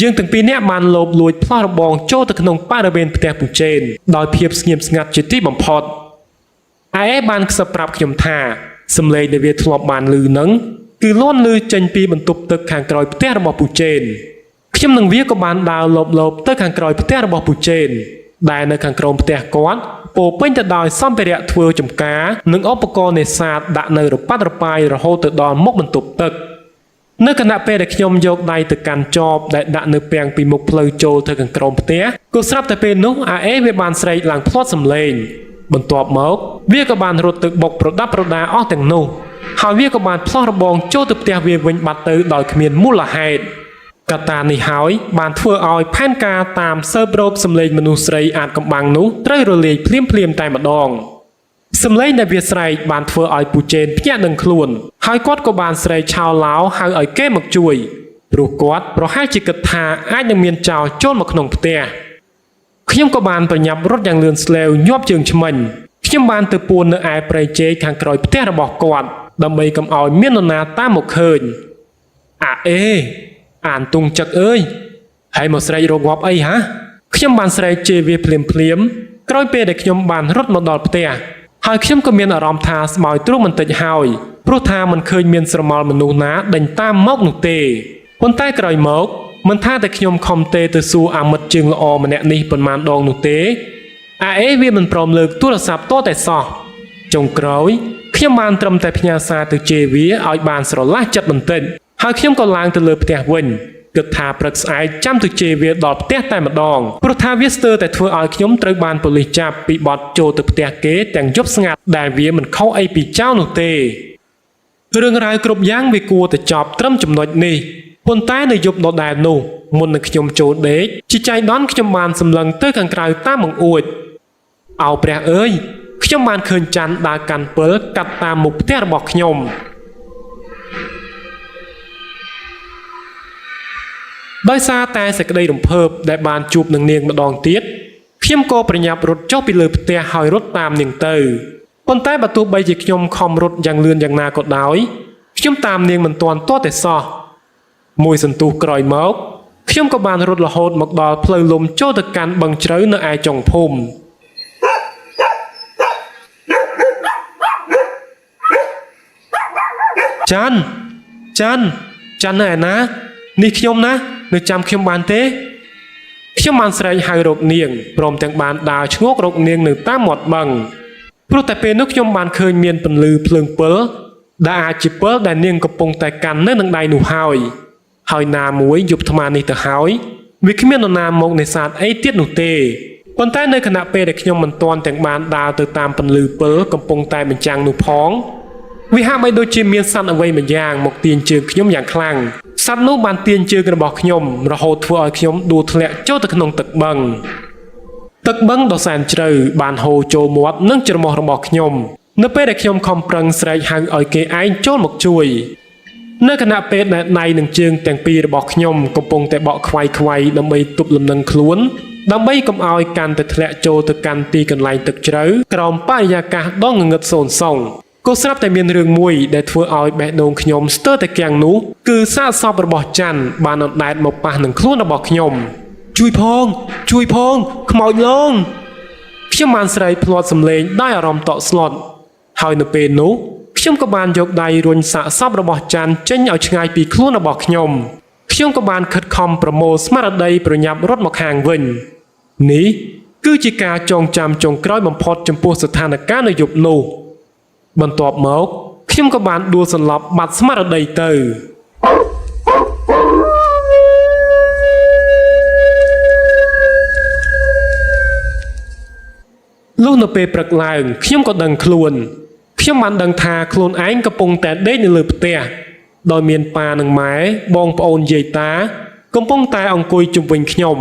យើងទាំងពីរនាក់បានលបលួចផ្លោះរបងចូលទៅក្នុងបរិវេណផ្ទះពូជេនដោយភាពស្ងៀមស្ងាត់ជាទីបំផុតអាអេបានខ្សឹបប្រាប់ខ្ញុំថាសំឡេងដែលវាធ្លាប់បានឮនឹងគឺលាន់ឮចេញពីបន្ទប់ទឹកខាងក្រោយផ្ទះរបស់ពូជេនខ្ញុំនិងវាក៏បានដើរលបទៅខាងក្រោយផ្ទះរបស់ពូជេនដែលនៅខាងក្រោមផ្ទះគាត់ពោពេញទៅដោយសម្ភារៈធ្វើចម្ការនិងឧបករណ៍នេសាទដាក់នៅរប៉ាត់រប៉ាយរហូតទៅដល់មុខបន្ទប់ទឹកនៅគណៈពេលដែលខ្ញុំយកដៃទៅកាន់ចបដែលដាក់នៅពាំងពីមុខផ្លូវចូលទៅខាងក្រោមផ្ទះក៏ស្រាប់តែពេលនោះអាអេវាបានស្រែកឡើងផ្លាត់សំឡេងបន្ទាប់មកវាក៏បានរត់ទៅបុកប្រដាប់ប្រដាអស់ទាំងនោះហើយវាក៏បានផ្លោះរបងចូលទៅផ្ទះវាវិញបាត់ទៅដោយគ្មានមូលហេតុកត្តានេះហើយបានធ្វើឲ្យផែនការតាមស៊ើបរកសម្លេងមនុស្សស្រីអាចកំបាំងនោះត្រូវរលាយភ្លាមតែម្ដងសម្លេងដែលវាស្រែកបានធ្វើឲ្យពូជេនភ្ញាក់ដឹងខ្លួនហើយគាត់ក៏បានស្រែកឆោឡោហៅឲ្យគេមកជួយព្រោះគាត់ប្រហែលជាគិតថាអាចនឹងមានចោរចូលមកក្នុងផ្ទះខ្ញុំក៏បានប្រញាប់រត់យ៉ាងលឿនស្លេវញាប់ជើងឆ្មិញខ្ញុំបានទៅពួននៅឯព្រៃចេកខាងក្រោយផ្ទះរបស់គាត់ដើម្បីកុំឲ្យមាននរណាតាមមកឃើញអាអេអានទុងចឹកអើយហើយមកស្រែករកងាប់អីហ៎ខ្ញុំបានស្រែកជេរវាភ្លាមក្រោយពេលដែលខ្ញុំបានរត់មកដល់ផ្ទះហើយខ្ញុំក៏មានអារម្មណ៍ថាស្បើយទ្រូងបន្តិចហើយព្រោះថាមិនឃើញមានស្រមោលមនុស្សណាដេញតាមមកនោះទេប៉ុន្តែក្រោយមកមិនថាតែខ្ញុំខំទេទៅសួរអាមិត្តជើងល្អម្នាក់នេះប៉ុន្មានដងនោះទេអាអេវាមិនព្រមលើកទូរស័ព្ទតតែសោះចុងក្រោយខ្ញុំបានត្រឹមតែផ្ញើសារទៅជេរវាឲ្យបានស្រឡះចិត្តបន្តិចហើយខ្ញុំក៏ឡើងទៅលើផ្ទះវិញគិតថាព្រឹកស្អែកចាំទៅជេរវាដល់ផ្ទះតែម្ដងព្រោះថាវាស្ទើរតែធ្វើឲ្យខ្ញុំត្រូវបានប៉ូលីសចាប់ពីបទចូលទៅផ្ទះគេទាំងយប់ស្ងាត់ដែលវាមិនខុសអីពីចោរនោះទេរឿងរ៉ាវគ្រប់យ៉ាងវាគួរតែចប់ត្រឹមចំណុចនេះប៉ុន្តែនៅយប់ដដែលនោះមុននឹងខ្ញុំចូលដេកជាចៃដន្យខ្ញុំបានសម្លឹងទៅខាងក្រៅតាមបង្អួចអោព្រះអើយខ្ញុំបានឃើញច័ន្ទដើរកាន់ពិលកាត់តាមមុខផ្ទះរបស់ខ្ញុំដោយសារតែសេចក្តីរំភើបដែលបានជួបនឹងនាងម្ដងទៀតខ្ញុំក៏ប្រញាប់រត់ចុះពីលើផ្ទះហើយរត់តាមនាងទៅប៉ុន្តែបើទោះបីជាខ្ញុំខំរត់យ៉ាងលឿនយ៉ាងណាក៏ដោយខ្ញុំតាមនាងមិនទាន់ទាល់តែសោះមួយសន្ទុះក្រោយមកខ្ញុំក៏បានរត់រហូតមកដល់ផ្លូវលំចូលទៅកាន់បឹងជ្រៅនៅឯចុងភូមិច័ន្ទនៅឯណានេះខ្ញុំណានៅចាំខ្ញុំបានទេខ្ញុំបានស្រែកហៅរកនាងព្រមទាំងបានដើរឈ្ងោករកនាងនៅតាមមាត់បឹងព្រោះតែពេលនោះខ្ញុំបានឃើញមានពន្លឺភ្លើងពិលដែលអាចជាពិលដែលនាងកំពុងតែកាន់នៅនឹងដៃនោះហើយណាមួយយប់ថ្មនេះទៅហើយវាគ្មាននរណាមកនេសាទអីទៀតនោះទេប៉ុន្តែនៅខណៈពេលដែលខ្ញុំមិនទាន់ទាំងបានដើរទៅតាមពន្លឺពិលកំពុងតែបញ្ចាំងនោះផងវាហាក់បីដូចជាមានសត្វអ្វីម្យ៉ាងមកទាញជើងខ្ញុំយ៉ាងខ្លាំងសត្វនោះបានទាញជើងរបស់ខ្ញុំរហូតធ្វើឲ្យខ្ញុំដួលធ្លាក់ចូលទៅក្នុងទឹកបឹងដ៏សែនជ្រៅបានហូរចូលមាត់និងច្រមុះរបស់ខ្ញុំនៅពេលដែលខ្ញុំខំប្រឹងស្រែកហៅឲ្យគេឯងចូលមកជួយនៅខណៈពេលដែលដៃនិងជើងទាំងពីររបស់ខ្ញុំកំពុងតែបក់ខ្វាយដើម្បីទប់លំនឹងខ្លួនដើម្បីកុំឲ្យកាន់តែធ្លាក់ចូលទៅកាន់ទីកន្លែងទឹកជ្រៅក្រោមបរិយាកាសដ៏ងងឹតសូន្យសងក៏ស្រាប់តែមានរឿងមួយដែលធ្វើឲ្យបេះដូងខ្ញុំស្ទើរតែគាំងនោះគឺសាកសពរបស់ច័ន្ទបានអណ្ដែតមកប៉ះនឹងខ្លួនរបស់ខ្ញុំជួយផងខ្មោចលងខ្ញុំបានស្រែកភ្លាត់សំឡេងដោយអារម្មណ៍តក់ស្លុតហើយនៅពេលនោះខ្ញុំក៏បានយកដៃរុញសាកសពរបស់ច័ន្ទចេញឲ្យឆ្ងាយពីខ្លួនរបស់ខ្ញុំក៏បានខិតខំប្រមូលស្មារតីប្រញាប់រត់មកខាងវិញនេះគឺជាការចងចាំចុងក្រោយបំផុតចំពោះស្ថានភាពនៅយប់នោះ បន្ទាប់មកខ្ញុំក៏បានដួលសន្លប់បាត់ស្មារតីទៅលុះនៅពេលព្រឹកឡើងខ្ញុំក៏ដឹងខ្លួនខ្ញុំបានដឹងថាខ្លួនឯងកំពុងតែដេកនៅលើផ្ទះដោយមានប៉ានិងម៉ែបងប្អូនយាយតាកំពុងតែអង្គុយជុំវិញខ្ញុំ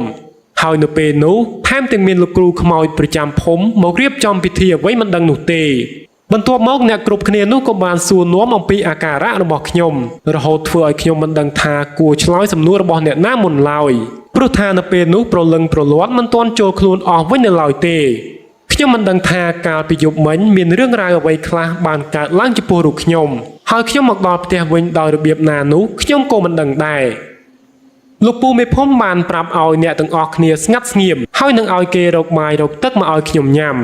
ហើយនៅពេលនោះថែមទាំងមានលោកគ្រូខ្មោចប្រចាំភូមិមករៀបចំពិធីអ្វីមិនដឹងនោះទេបន្ទាប់មកអ្នកគ្រប់គ្នានោះក៏បានសួរនាំអំពីអាការៈរបស់ខ្ញុំរហូតធ្វើឲ្យខ្ញុំមិនដឹងថាគួរឆ្លើយសំណួររបស់អ្នកណាមុនឡើយព្រោះថានៅពេលនោះប្រលឹងប្រលាត់មិនទាន់ចូលខ្លួនអស់វិញនៅឡើយទេខ្ញុំមិនដឹងថាកាលពីយប់មិញមានរឿងរ៉ាវអ្វីខ្លះបានកើតឡើងចំពោះរូបខ្ញុំហើយខ្ញុំមកដល់ផ្ទះវិញដោយរបៀបណានោះខ្ញុំក៏មិនដឹងដែរលោកពូមេភូមិបានប្រាប់ឲ្យអ្នកទាំងអស់គ្នាស្ងាត់ស្ងៀមហើយនឹងឲ្យគេរកបាយរកទឹកមកឲ្យខ្ញុំញ៉ាំ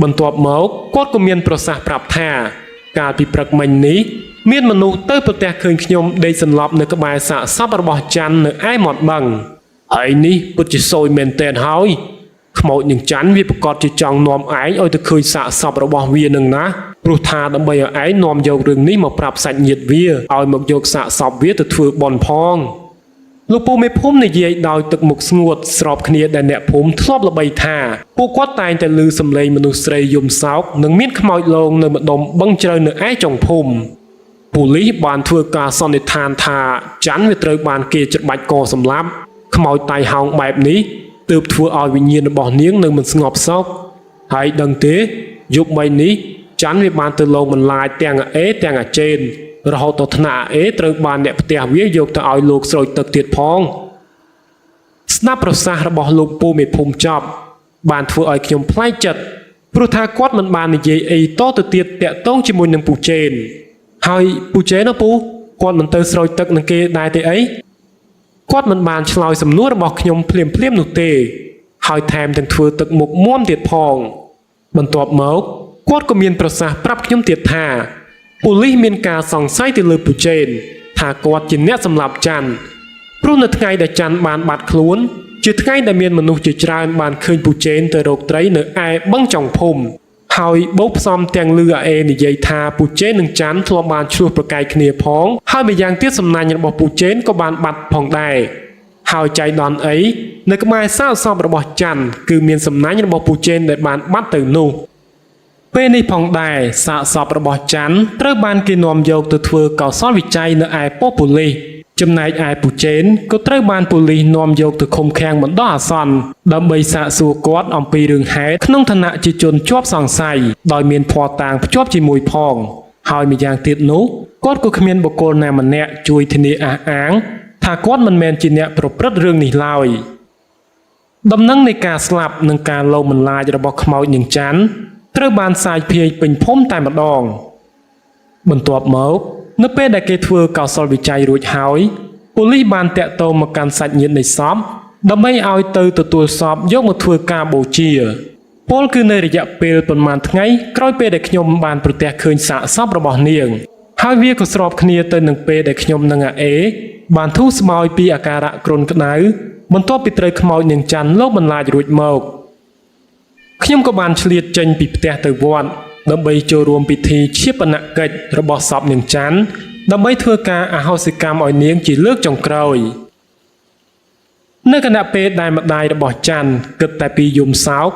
បន្ទាប់មកគាត់ក៏មានប្រសាសន៍ប្រាប់ថាកាលពីព្រឹកមិញនេះមានមនុស្សទៅប្រទះឃើញខ្ញុំដេកសន្លប់នៅក្បែរសាកសពរបស់ច័ន្ទនៅឯមាត់បឹងហើយនេះពិតជាសោយមែនទែនហើយខ្មោចនឹងច័ន្ទវាប្រកាសជាចង់នាំឯងឲ្យទៅឃើញសាកសពរបស់វានឹងណាព្រោះថាដើម្បីឲ្យឯងនាំយករឿងនេះមកប្រាប់សាច់ញាតិវាឲ្យមកយកសាកសពវាទៅធ្វើបុណ្យផងលោកពូមេភូមិនិយាយដោយទឹកមុខស្ងួតស្របគ្នាដែលអ្នកភូមិធ្លាប់ល្បីថាពួកគាត់តែងតែឮសំឡេងមនុស្សស្រីយំសោកនិងមានខ្មោចលងនៅម្ដុំបឹងជ្រៅនៅឯចុងភូមិប៉ូលីសបានធ្វើការសន្និដ្ឋានថាច័ន្ទវាត្រូវបានគេច្របាច់កសម្លាប់ខ្មោចតៃហោងបែបនេះទើបធ្វើឲ្យវិញ្ញាណរបស់នាងនៅមិនស្ងប់សុខហើយដឹងទេយប់មិញនេះច័ន្ទវាបានទៅលងបន្លាចទាំងអាអេទាំងអាចេនរហូតដល់ថ្នាក់អាអេត្រូវបានអ្នកផ្ទះវាយកទៅឲ្យលោកស្រោចទឹកទៀតផងស្ដាប់ប្រសាសន៍របស់លោកពូមេភូមិចប់បានធ្វើឲ្យខ្ញុំប្លែកចិត្តព្រោះថាគាត់មិនបាននិយាយអីតទៅទៀតតាក់ទងជាមួយនឹងពូចេនហើយពូចេនពូគាត់មិនទៅស្រោចទឹកនឹងគេដែរទេអីគាត់មិនបានឆ្លើយសំណួររបស់ខ្ញុំភ្លាមនោះទេហើយថែមទាំងធ្វើទឹកមុខមាំទៀតផងបន្ទាប់មកគាត់ក៏មានប្រសាសន៍ប្រាប់ខ្ញុំទៀតថាប៉ូលីសមានការសង្ស័យទៅលើពូចេនថាគាត់ជាអ្នកសម្លាប់ច័ន្ទព្រោះនៅថ្ងៃដែលច័ន្ទបានបាត់ខ្លួនជាថ្ងៃដែលមានមនុស្សជាច្រើនបានឃើញពូចេនទៅរកត្រីនៅឯបឹងចុងភូមិហើយបូកផ្សំទាំងលឺអាអេនិយាយថាពូចេននិងច័ន្ទធ្លាប់បានឆ្លោះប្រកែកគ្នាផងហើយម្យ៉ាងទៀតសំណាញ់របស់ពូចេនក៏បានបាត់ផងដែរហើយចៃដន្យអីនៅក្បែរសាកសពរបស់ច័ន្ទគឺមានសំណាញ់របស់ពូចេនដែលបានបាត់ទៅនោះពេលនេះផងដែរសាកសពរបស់ច័ន្ទត្រូវបានគេនាំយកទៅធ្វើកោសល្យវិច័យនៅឯប៉ុស្តិ៍ប៉ូលីសចំណែកឯពូចេនក៏ត្រូវបានប៉ូលីសនាំយកទៅឃុំឃាំងបណ្ដោះអាសន្នដើម្បីសាកសួរគាត់អំពីរឿងហេតុក្នុងឋានៈជាជនជាប់សង្ស័យដោយមានភ័ស្តុតាងភ្ជាប់ជាមួយផងហើយម្យ៉ាងទៀតនោះគាត់ក៏គ្មានបុគ្គលណាម្នាក់ជួយធានាអះអាងថាគាត់មិនមែនជាអ្នកប្រព្រឹត្តរឿងនេះឡើយដំណឹងនៃការស្លាប់និងការលងបន្លាចរបស់ខ្មោចនាងច័ន្ទត្រូវបានសាយភាយពេញភូមិតែម្ដងបន្ទាប់មកនៅពេលដែលគេធ្វើកោសល្យវិច័យរួចហើយប៉ូលីសបានតាក់ទងមកកាន់សាច់ញាតិនៃសពដើម្បីឲ្យទៅទទួលសពយកមកធ្វើការបូជាពលគឺនៅរយៈពេលប្រមាណថ្ងៃក្រោយពេលដែលខ្ញុំបានប្រទះឃើញសាកសពរបស់នាងហើយវាក៏ស្របគ្នាទៅនឹងពេលដែលខ្ញុំនិងអាអេបានធូរស្បើយពីអាការៈគ្រុនក្តៅបន្ទាប់ពីត្រូវខ្មោចនាងច័ន្ទលបបន្លាចរួចមកខ្ញុំក៏បានឆ្លៀតចេញពីផ្ទះទៅវត្តដើម្បីចូលរួមពិធីឈាបនកិច្ចរបស់សពនាងច័ន្ទដើម្បីធ្វើការអហោសិកម្មឲ្យនាងជាលើកចុងក្រោយនៅគណៈពេលដែលម្ដាយរបស់ច័ន្ទគិតតែពីយំសោក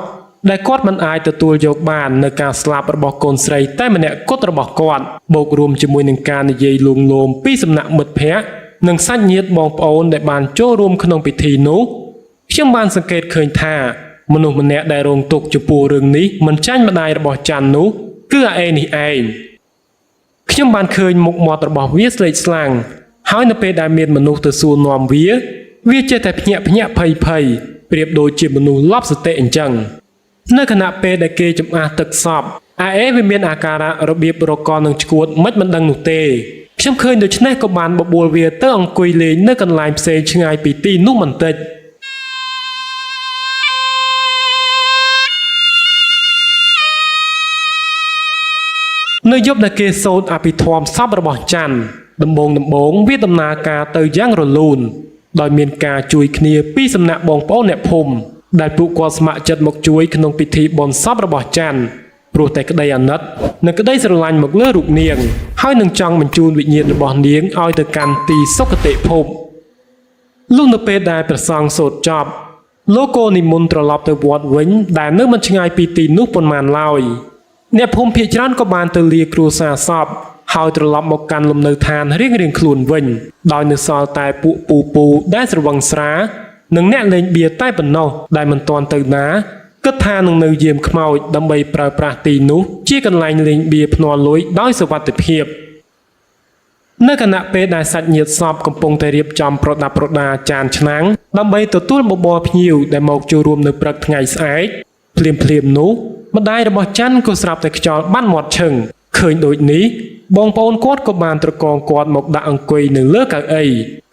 ដែលគាត់មិនអាចទទួលយកបាននៅការស្លាប់របស់កូនស្រីតែម្នាក់គត់របស់គាត់បូករួមជាមួយនឹងការនិយាយលួងលោមពីសំណាក់មិត្តភ័ក្តិនិងសាច់ញាតិបងប្អូនដែលបានចូលរួមក្នុងពិធីនោះខ្ញុំបានសង្កេតឃើញថាមនុស្សម្នាក់ដែលរងទុក្ខចំពោះរឿងនេះមិនចាញ់ម្ដាយរបស់ច័ន្ទនោះគឺអាអេនេះឯងខ្ញុំបានឃើញមុខមាត់របស់វាស្លេកស្លាំងហើយនៅពេលដែលមានមនុស្សទៅសួរនាំវាចេះតែភ្ញាក់ភ័យប្រៀបដូចជាមនុស្សលប់សតិអញ្ចឹងនៅខណៈពេលដែលគេចំអះទឹកសពអាអេវាមានអាការៈរបៀបរកនឹងឈួតមិនដឹងនោះទេខ្ញុំឃើញដូច្នេះក៏បានបបួលវាទៅអង្គុយលេងនៅកន្លែងផ្សេងឆ្ងាយពីទីនោះបន្តិចនៅយប់ដែលគេសូត្រអភិធម្មសពរបស់ច័ន្ទដំបូងវាដំណើរការទៅយ៉ាងរលូនដោយមានការជួយគ្នាពីសំណាក់បងប្អូនអ្នកភូមិដែលពួកគាត់ស្ម័គ្រចិត្តមកជួយក្នុងពិធីបុណ្យសពរបស់ច័ន្ទ ព្រោះតែក្តីអាណិតនិងក្តីស្រឡាញ់មកលើរូបនាងហើយនឹងចង់បញ្ជូនវិញ្ញាណរបស់នាងឲ្យទៅកាន់ទីសុគតិភពលុះនៅពេលដែលព្រះសង្ឃសូត្រចប់លោកក៏និមន្តត្រឡប់ទៅវត្តវិញដែលនៅមិនឆ្ងាយពីទីនោះប៉ុន្មានឡើយអ្នកភូមិភាគច្រើនក៏បានទៅលាគ្រួសារសពហើយត្រឡប់មកកាន់លំនៅឋានរៀងៗខ្លួនវិញដោយនៅសល់តែពួកពូដែលស្រវឹងស្រានិងអ្នកលេងបៀតែប៉ុណ្ណោះដែលមិនទាន់ទៅណាគិតថានឹងនៅយាមខ្មោចដើម្បីប្រើប្រាស់ទីនោះជាកន្លែងលេងបៀភ្នាល់លុយដោយសុវត្ថិភាពនៅគណៈពេលដែលសាច់ញាតិសពកំពុងតែរៀបចំប្រដាប់ប្រដាចានឆ្នាំងដើម្បីទទួលបបរភ្ញៀវដែលមកចូលរួមនៅព្រឹកថ្ងៃស្អែកភ្លាមនោះម្ដាយរបស់ច័ន្ទក៏ស្រាប់តែខ្យល់បាត់មាត់ឈឹងឃើញដូចនេះបងប្អូនគាត់ក៏បានត្រកងគាត់មកដាក់អង្គុយនៅលើកៅអី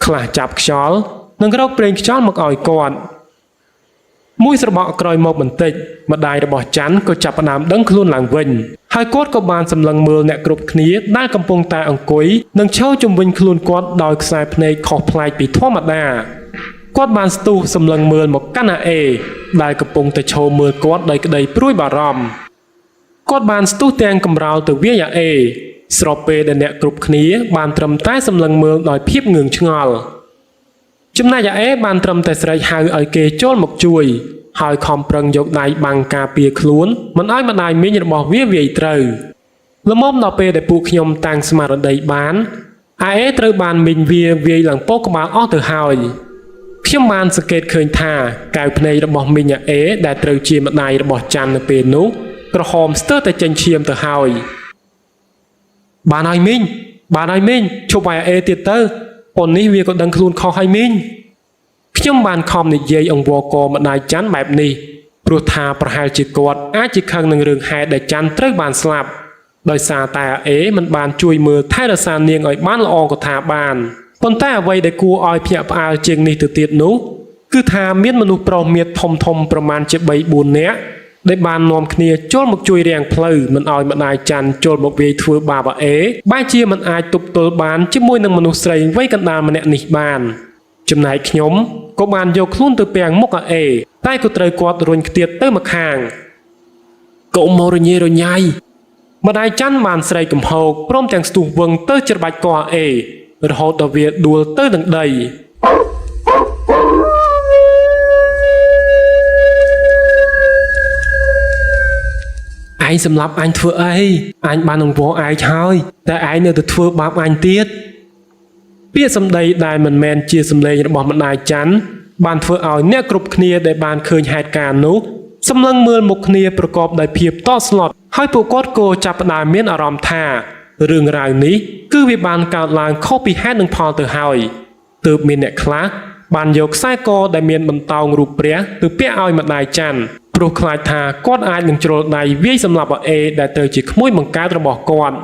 ខ្លះចាប់ខ្យល់និងរកប្រេងខ្យល់មកឲ្យគាត់មួយស្របក់ក្រោយមកបន្តិចម្ដាយរបស់ច័ន្ទក៏ចាប់ផ្ដើមដឹងខ្លួនឡើងវិញហើយគាត់ក៏បានសម្លឹងមើលអ្នកគ្រប់គ្នាដែលកំពុងតែអង្គុយនិងឈរជុំវិញខ្លួនគាត់ដោយខ្សែភ្នែកខុសប្លែកពីធម្មតាគាត់បានស្ទុះសម្លឹងមើលមកកាន់អាអេដែលកំពុងតែឈរមើលគាត់ដោយក្តីព្រួយបារម្ភគាត់បានស្ទុះទាំងកំរោលទៅវាយអាអេស្របពេលដែលអ្នកគ្រប់គ្នាបានត្រឹមតែសម្លឹងមើលដោយភាពងឿងឆ្ងល់ចំណែកអាអេបានត្រឹមតែស្រែកហៅឲ្យគេចូលមកជួយហើយខំប្រឹងយកដៃបាំងការពារខ្លួនមិនឲ្យម្ដាយមីងរបស់វាវាយត្រូវល្មមដល់ពេលដែលពួកខ្ញុំតាំងស្មារតីបានអាអេត្រូវបានមីងវាវាយឡើងពោះក្បាលអស់ទៅហើយខ្ញុំបានសង្កេតឃើញថាកៅភ្នែករបស់មីងអាអេដែលត្រូវជាម្ដាយរបស់ច័ន្ទនៅពេលនោះក្រហមស្ទើរតែចេញឈាមទៅហើយបានហើយមីងឈប់ឲ្យអាអេទៀតទៅប៉ុននេះវាក៏ដឹងខ្លួនខុសហើយមីងខ្ញុំបានខំនិយាយអង្វរកម្ដាយច័ន្ទបែបនេះព្រោះថាប្រហែលជាគាត់អាចជាខឹងនឹងរឿងហេតុដែលច័ន្ទត្រូវបានស្លាប់ដោយសារតែអាអេមិនបានជួយមើលថែរក្សានាងឲ្យបានល្អក៏ថាបានប៉ុន្តែអ្វីដែលគួរឲ្យភ្ញាក់ផ្អើលជាងនេះទៅទៀតនោះគឺថាមានមនុស្សប្រុសមាតធំប្រមាណជា 3-4 នាក់ដែលបាននាំគ្នាចូលមកជួយរាំងផ្លូវមិនឲ្យម្ដាយច័ន្ទចូលមកវាយធ្វើបាបអាអេបែរជាមិនអាចទប់ទល់បានជាមួយនឹងមនុស្សស្រីវ័យកណ្ដាលម្នាក់នេះបានចំណែកខ្ញុំក៏បានយកខ្លួនទៅពាំងមុខអាអេតែក៏ត្រូវគាត់រុញខ្ទាតទៅម្ខាងកុំមករញ៉េរញ៉ៃម្ដាយច័ន្ទបានស្រែកកំហោកព្រមទាំងស្ទុះវឹងទៅច្របាច់កអាអេរហូតដល់វាដួលទៅនឹងដីឯងសម្លាប់អញធ្វើអីអញបានអង្វរឯងហើយតែឯងនៅតែធ្វើបាបអញទៀតពាក្យសម្ដីដែលមិនមែនជាសម្លេងរបស់ម្ដាយច័ន្ទបានធ្វើឲ្យអ្នកគ្រប់គ្នាដែលបានឃើញហេតុការណ៍នោះសម្លឹងមើលមុខគ្នាប្រកបដោយភាពតក់ស្លុតហើយពួកគាត់ក៏ចាប់ផ្ដើមមានអារម្មណ៍ថារឿងរ៉ាវនេះគឺវាបានកើតឡើងខុសពីហេតុនិងផលទៅហើយទើបមានអ្នកខ្លះបានយកខ្សែកដែលមានបន្តោងរូបព្រះទៅពាក់ឲ្យម្ដាយច័ន្ទព្រោះខ្លាចថាគាត់អាចនឹងជ្រុលដៃវាយសម្លាប់អាអេដែលទៅជាក្មួយបង្កើតរបស់គាត់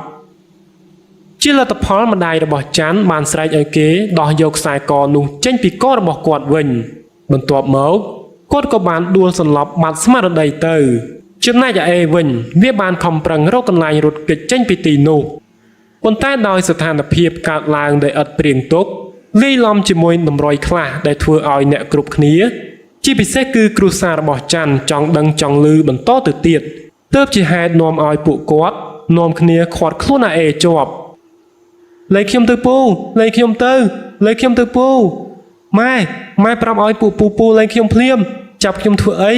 ជាលទ្ធផលម្ដាយរបស់ច័ន្ទបានស្រែកឲ្យគេដោះយកខ្សែកនោះចេញពីករបស់គាត់វិញបន្ទាប់មកគាត់ក៏បានដួលសន្លប់បាត់ស្មារតីទៅចំណែកអាអេវិញវាបានខំប្រឹងរកកន្លែងរត់គេចចេញពីទីនោះប៉ុន្តែដោយស្ថានភាពកើតឡើងដោយឥតព្រៀងទុកលាយឡំជាមួយតម្រុយខ្លះដែលធ្វើឲ្យអ្នកគ្រប់គ្នាជាពិសេសគឺគ្រួសាររបស់ច័ន្ទចង់ដឹងចង់ឮបន្តទៅទៀតទើបជាហេតុនាំឲ្យពួកគាត់នាំគ្នាខាត់ខ្លួនអាអេជាប់លេខ្ញុំទៅពូលេខ្ញុំទៅពូម៉ែប្រាប់ឲ្យពួកពូលេខ្ញុំភ្លាមចាប់ខ្ញុំធ្វើអី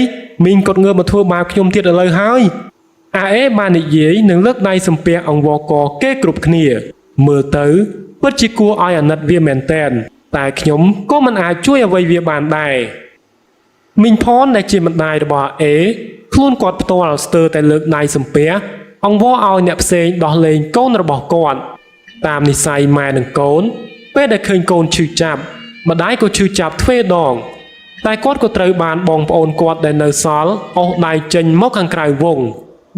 មីងគាត់ងើបមកធ្វើបាបខ្ញុំទៀតឥឡូវហើយអាអេបាននិយាយនឹងលើកដៃសំពះអង្វរកគេគ្រប់គ្នាមើលទៅពិតជាគួរឲ្យអាណិតវាមែនតែនតែខ្ញុំក៏មិនអាចជួយអ្វីវាបានដែរមីងផនដែលជាម្ដាយរបស់អាអេខ្លួនគាត់ផ្ទាល់ស្ទើរតែលើកដៃសំពះអង្វរឲ្យអ្នកផ្សេងដោះលែងកូនរបស់គាត់តាមនិស្ស័យម៉ែនិងកូនពេលដែលឃើញកូនឈឺចាប់ម្ដាយក៏ឈឺចាប់ទ្វេដងតែគាត់ក៏ត្រូវបានបងប្អូនគាត់ដែលនៅសល់អូសដៃចេញមកខាងក្រៅវង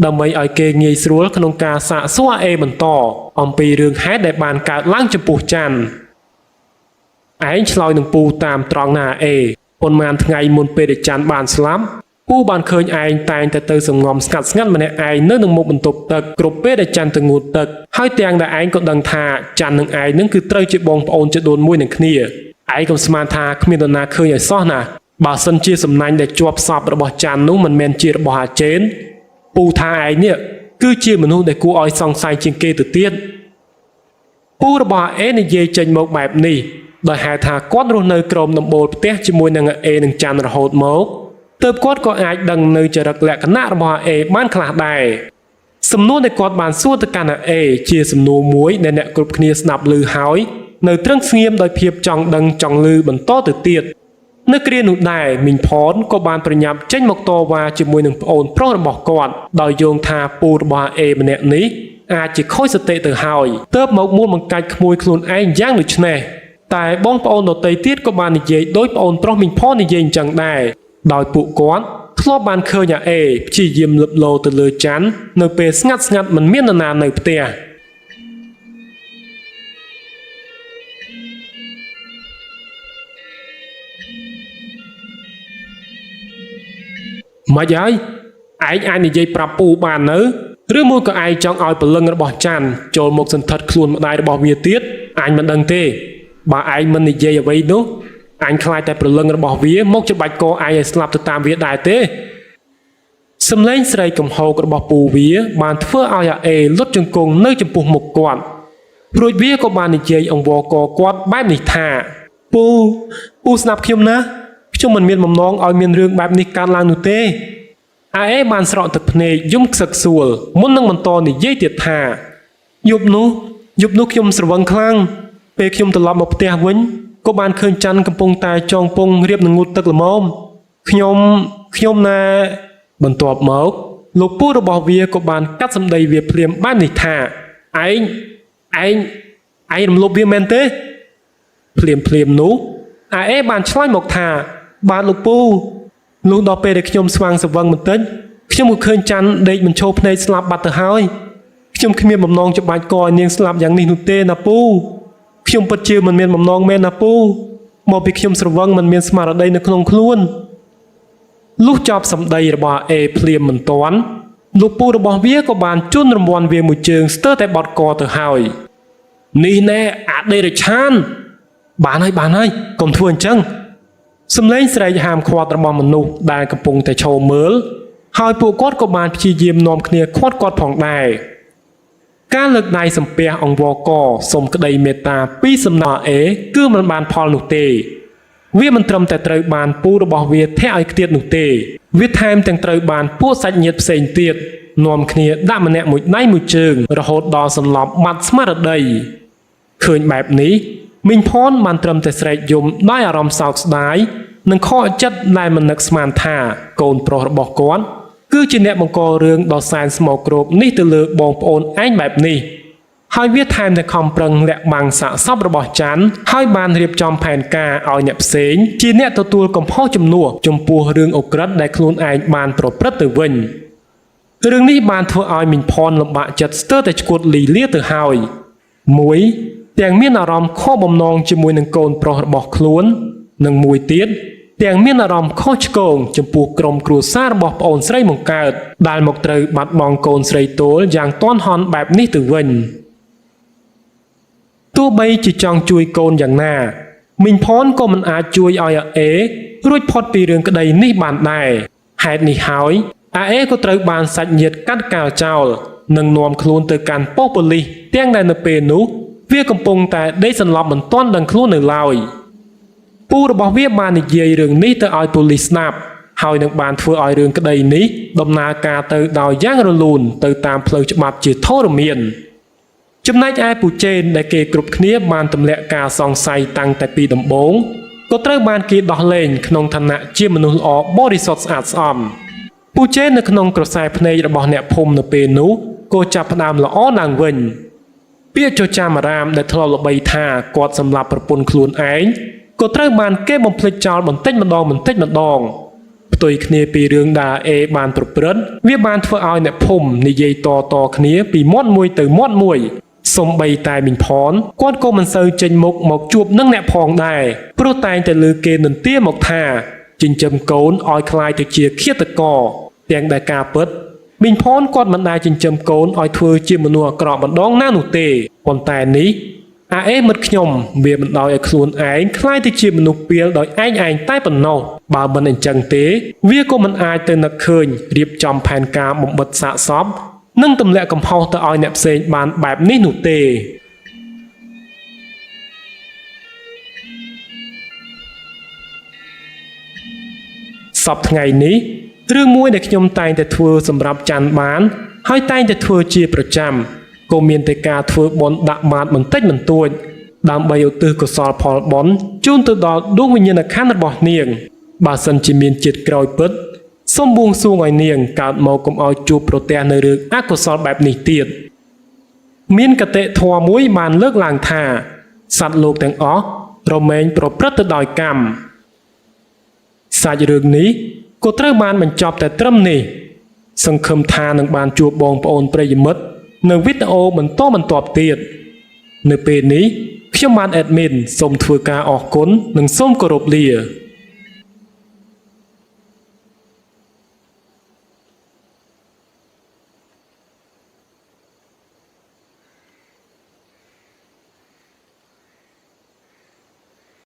ដើម្បីឲ្យគេងាយស្រួលក្នុងការសាកសួរអេបន្តអំពីរឿងហេតុដែលបានកើតឡើងចំពោះច័ន្ទឯងឆ្លើយនឹងពូតាមត្រង់ណាអេប៉ុន្មានថ្ងៃមុនពេលដែលច័ន្ទបានស្លាប់ពូបានឃើញឯងតែងតែទៅសំងំស្ងាត់ម្នាក់ឯងនៅនឹងមុខបន្ទប់ទឹកគ្រប់ពេលដែលច័ន្ទទៅងូតទឹកហើយទាំងដែលឯងក៏ដឹងថាច័ន្ទនិងឯងនឹងគឺត្រូវជាបងប្អូនជាដូនមួយនឹងគ្នាឯងក៏ស្មានថាគ្មាននរណាឃើញឲ្យសោះណាបើសិនជាសំណាញ់ដែលជាប់សពរបស់ច័ន្ទនោះមិនមែនជារបស់អាចេន ពូថាឯងនេះគឺជាមនុស្សដែលគួរឲ្យសង្ស័យជាងគេទៅទៀតពូរបស់អេនិយាយចេញមកបែបនេះដោយហៅថាគាត់រស់នៅក្រោមដំបូលផ្ទះជាមួយនឹងអេនឹងច័ន្ទរហូតមកទើបគាត់ក៏អាចដឹងនៅចរិតលក្ខណៈរបស់អេបានខ្លះដែរសំណួរដែលគាត់បានសួរទៅកាន់អេជាសំណួរមួយដែលអ្នកគ្រប់គ្នាស្ដាប់ឮហើយនៅត្រឹងស្ងៀមដោយភាពចង់ដឹងចង់ឮបន្តទៅទៀតនៅគ្រានោះដែរមីងផនក៏បានប្រញាប់ចេញមកតវ៉ាជាមួយនឹងប្អូនប្រុសរបស់គាត់ដោយយោងថាពូរបស់អេម្នាក់នេះអាចជាខូចសតិទៅហើយទើបមកមួលបង្កាច់ក្មួយខ្លួនឯងយ៉ាងដូចនេះតែបងប្អូនដទៃទៀតក៏បាននិយាយដោយប្អូនប្រុសមីងផននិយាយអញ្ចឹងដែរដោយពួកគាត់ធ្លាប់បានឃើញអេព្យាយាមលឹបលោទៅលើច័ន្ទនៅពេលស្ងាត់មិនមាននរណានៅផ្ទះមិនហើយឯងអាចនិយាយប្រាប់ពូបាននៅឬមួយក៏ឯងចង់ឲ្យព្រលឹងរបស់ច័ន្ទចូលមកសន្ធិដ្ឋខ្លួនម្ដាយរបស់វាទៀតអញមិនដឹងទេបើឯងមិននិយាយអ្វីនោះអញខ្លាចតែព្រលឹងរបស់វាមកច្បាច់កឯងឲ្យស្លាប់ទៅតាមវាដែរទេសំឡេងស្រីកំហោករបស់ពូវាបានធ្វើឲ្យអេលុតជង្គង់នៅចំពោះមុខគាត់រួចវាក៏បាននិយាយអង្វរកគាត់បែបនេះថាពូស្ដាប់ខ្ញុំណាខ្ញុំមិនមានបំណងឲ្យមានរឿងបែបនេះកើតឡើងនោះទេអេបានស្រក់ទឹកភ្នែកយំខ្សឹកសួលមុននឹងបន្តនិយាយទៀតថាយប់នោះខ្ញុំស្រវឹងខ្លាំងពេលខ្ញុំត្រឡប់មកផ្ទះវិញក៏បានឃើញច័ន្ទកំពុងតែចងពងរៀបនឹងងូតទឹកល្មមខ្ញុំណាបន្ទាប់មកលោកពូរបស់វាក៏បានកាត់សម្ដីវាភ្លាមបែបនេះថាឯងរំលោភវាមែនទេភ្លាមនោះអេបានឆ្លើយមកថាបាទលោកពូលុះដល់ពេលដែលខ្ញុំស្វាងសវឹងបន្តិចខ្ញុំក៏ឃើញច័ន្ទដេកមិនឈរភ្នែកស្លាប់បាត់ទៅហើយខ្ញុំគ្មានបំណងច្បាច់កឲ្យនាងស្លាប់យ៉ាងនេះនោះទេណាពូខ្ញុំពិតជាមិនមានបំណងមែនណាពូមកពីខ្ញុំស្រវឹងមិនមានស្មារតីនៅក្នុងខ្លួនលុះចប់សម្ដីរបស់អេភ្លាមមិនទាន់លោកពូរបស់វាក៏បានជន់រង្វាន់វាមួយជើងស្ទើរតែបត់កទៅហើយនេះណែអដេរឆានបានហើយកុំធ្វើអញ្ចឹងសំឡេងស្រែកហាមឃាត់របស់មនុស្សដែលកំពុងតែឈរមើលហើយពួកគាត់ក៏បានព្យាយាមនាំគ្នាឃាត់គាត់ផងដែរការលើកដៃសំពះអង្វរកសូមក្តីមេត្តាពីសំណរអេគឺមិនបានផលនោះទេវាមិនត្រឹមតែត្រូវបានពូរបស់វាធាក់ឲ្យខ្ទាតនោះទេវាថែមទាំងត្រូវបានពួកសាច់ញាតិផ្សេងទៀតនាំគ្នាដាក់ម្នាក់មួយដៃមួយជើងរហូតដល់សន្លប់បាត់ស្មារតីឃើញបែបនេះមីងផនបានត្រឹមតែស្រែកយំដោយអារម្មណ៍សោកស្ដាយនិងខកចិត្តដែលមិននឹកស្មានថាកូនប្រុសរបស់គាត់គឺជាអ្នកបង្ករឿងដ៏សែនស្មោកគ្រោកនេះទៅលើបងប្អូនឯងបែបនេះហើយវាថែមទាំងខំប្រឹងលាក់បាំងសាកសពរបស់ច័ន្ទហើយបានរៀបចំផែនការឲ្យអ្នកផ្សេងជាអ្នកទទួលកំហុសជំនួសចំពោះរឿងអូក្រិតដែលខ្លួនឯងបានប្រព្រឹត្តទៅវិញរឿងនេះបានធ្វើឲ្យមីងផនលំបាកចិត្តស្ទើរតែឆ្កួតលីលាទៅហើយមួយទាំងមានអារម្មណ៍ខកបំណងជាមួយនឹងកូនប្រុសរបស់ខ្លួននិងមួយទៀតទាំងមានអារម្មណ៍ខុសឆ្គងចំពោះក្រុមគ្រួសាររបស់ប្អូនស្រីបង្កើតដែលមកត្រូវបាត់បង់កូនស្រីទោលយ៉ាងទាន់ហន់បែបនេះទៅវិញទោះបីជាចង់ជួយកូនយ៉ាងណាមីងផនក៏មិនអាចជួយឲ្យអេរួចផុតពីរឿងក្តីនេះបានដែរហេតុនេះហើយអេក៏ត្រូវបានសាច់ញាតិកាត់កាលចោលនិងនាំខ្លួនទៅកាន់ប៉ុស្តិ៍ប៉ូលីសទាំងដែលនៅពេលនោះវាកំពុងតែដេកសន្លប់មិនទាន់ដឹងខ្លួននៅឡើយពូរបស់វាបាននិយាយរឿងនេះទៅឲ្យប៉ូលីសស្ដាប់ហើយនឹងបានធ្វើឲ្យរឿងក្តីនេះដំណើរការទៅដោយយ៉ាងរលូនទៅតាមផ្លូវច្បាប់ជាធរមានចំណែកឯពូជេនដែលគេគ្រប់គ្នាបានទម្លាក់ការសង្ស័យតាំងតែពីដំបូងក៏ត្រូវបានគេដោះលែងក្នុងឋានៈជាមនុស្សល្អបរិសុទ្ធស្អាតស្អំពូជេននៅក្នុងក្រសែភ្នែករបស់អ្នកភូមិនៅពេលនោះក៏ចាប់ផ្ដើមល្អឡើងវិញពាក្យចចាមអារាមដែលធ្លាប់ល្បីថាគាត់សម្លាប់ប្រពន្ធខ្លួនឯងក៏ត្រូវបានគេបំភ្លេចចោលបន្តិចម្ដងផ្ទុយគ្នាពីរឿងដែលអេបានប្រព្រឹត្តវាបានធ្វើឲ្យអ្នកភូមិនិយាយតគ្នាពីមាត់មួយទៅមាត់មួយសំបីតែមីងផនគាត់ក៏មិនសូវចេញមុខមកជួបនឹងអ្នកផងដែរព្រោះតែងតែលើគេនន្ទាមកថាចិញ្ចឹមកូនឲ្យคล้ายទៅជាឃាតករទាំងដែលការពិតមីងផនគាត់មិនដែលចិញ្ចឹមកូនឲ្យធ្វើជាមនុស្សអាក្រក់ម្ដងណានោះទេប៉ុន្តែនេះអេមិត្តខ្ញុំវាមិនដោយឲ្យខ្លួនឯងคล้ายទៅជាមនុស្សពាលដោយឯងតែប៉ុណ្ណោះ បើមិនអញ្ចឹងទេវាក៏មិនអាចទៅនឹកឃើញរៀបចំផែនការបំបិតសាកសពនិងទម្លាក់កំហុសទៅឲ្យអ្នកផ្សេងបានបែបនេះនោះទេសប្តាហ៍ថ្ងៃនេះរឿងមួយដែលខ្ញុំតែងតែធ្វើសម្រាប់ច័ន្ទបានហើយតែងតែធ្វើជាប្រចាំក៏មានតែការធ្វើបុណ្យដាក់បាតបន្តិចបន្តួចដើម្បីឧទ្ទិសកុសលផលបុណ្យជូនទៅដល់ដួងវិញ្ញាណក្ខន្ធរបស់នាងបើសិនជាមានជាតិក្រោយពិតសូមបួងសួងឲ្យនាងកើតមកកុំឲ្យជួបប្រទះនៅរឿងអកុសលបែបនេះទៀតមានកតេធម៌មួយបានលើកឡើងថាសត្វលោកទាំងអស់រមែងប្រព្រឹត្តទៅដោយកម្មសាច់រឿងនេះក៏ត្រូវបានបញ្ចប់តែត្រឹមនេះសង្ឃឹមថានឹងបានជួបបងប្អូនប្រិយមិត្តនៅវីដេអូបន្តបន្ទាប់ទៀតនៅពេលនេះខ្ញុំបាន admin សូមធ្វើការអរគុណនិងសូមគោរពលា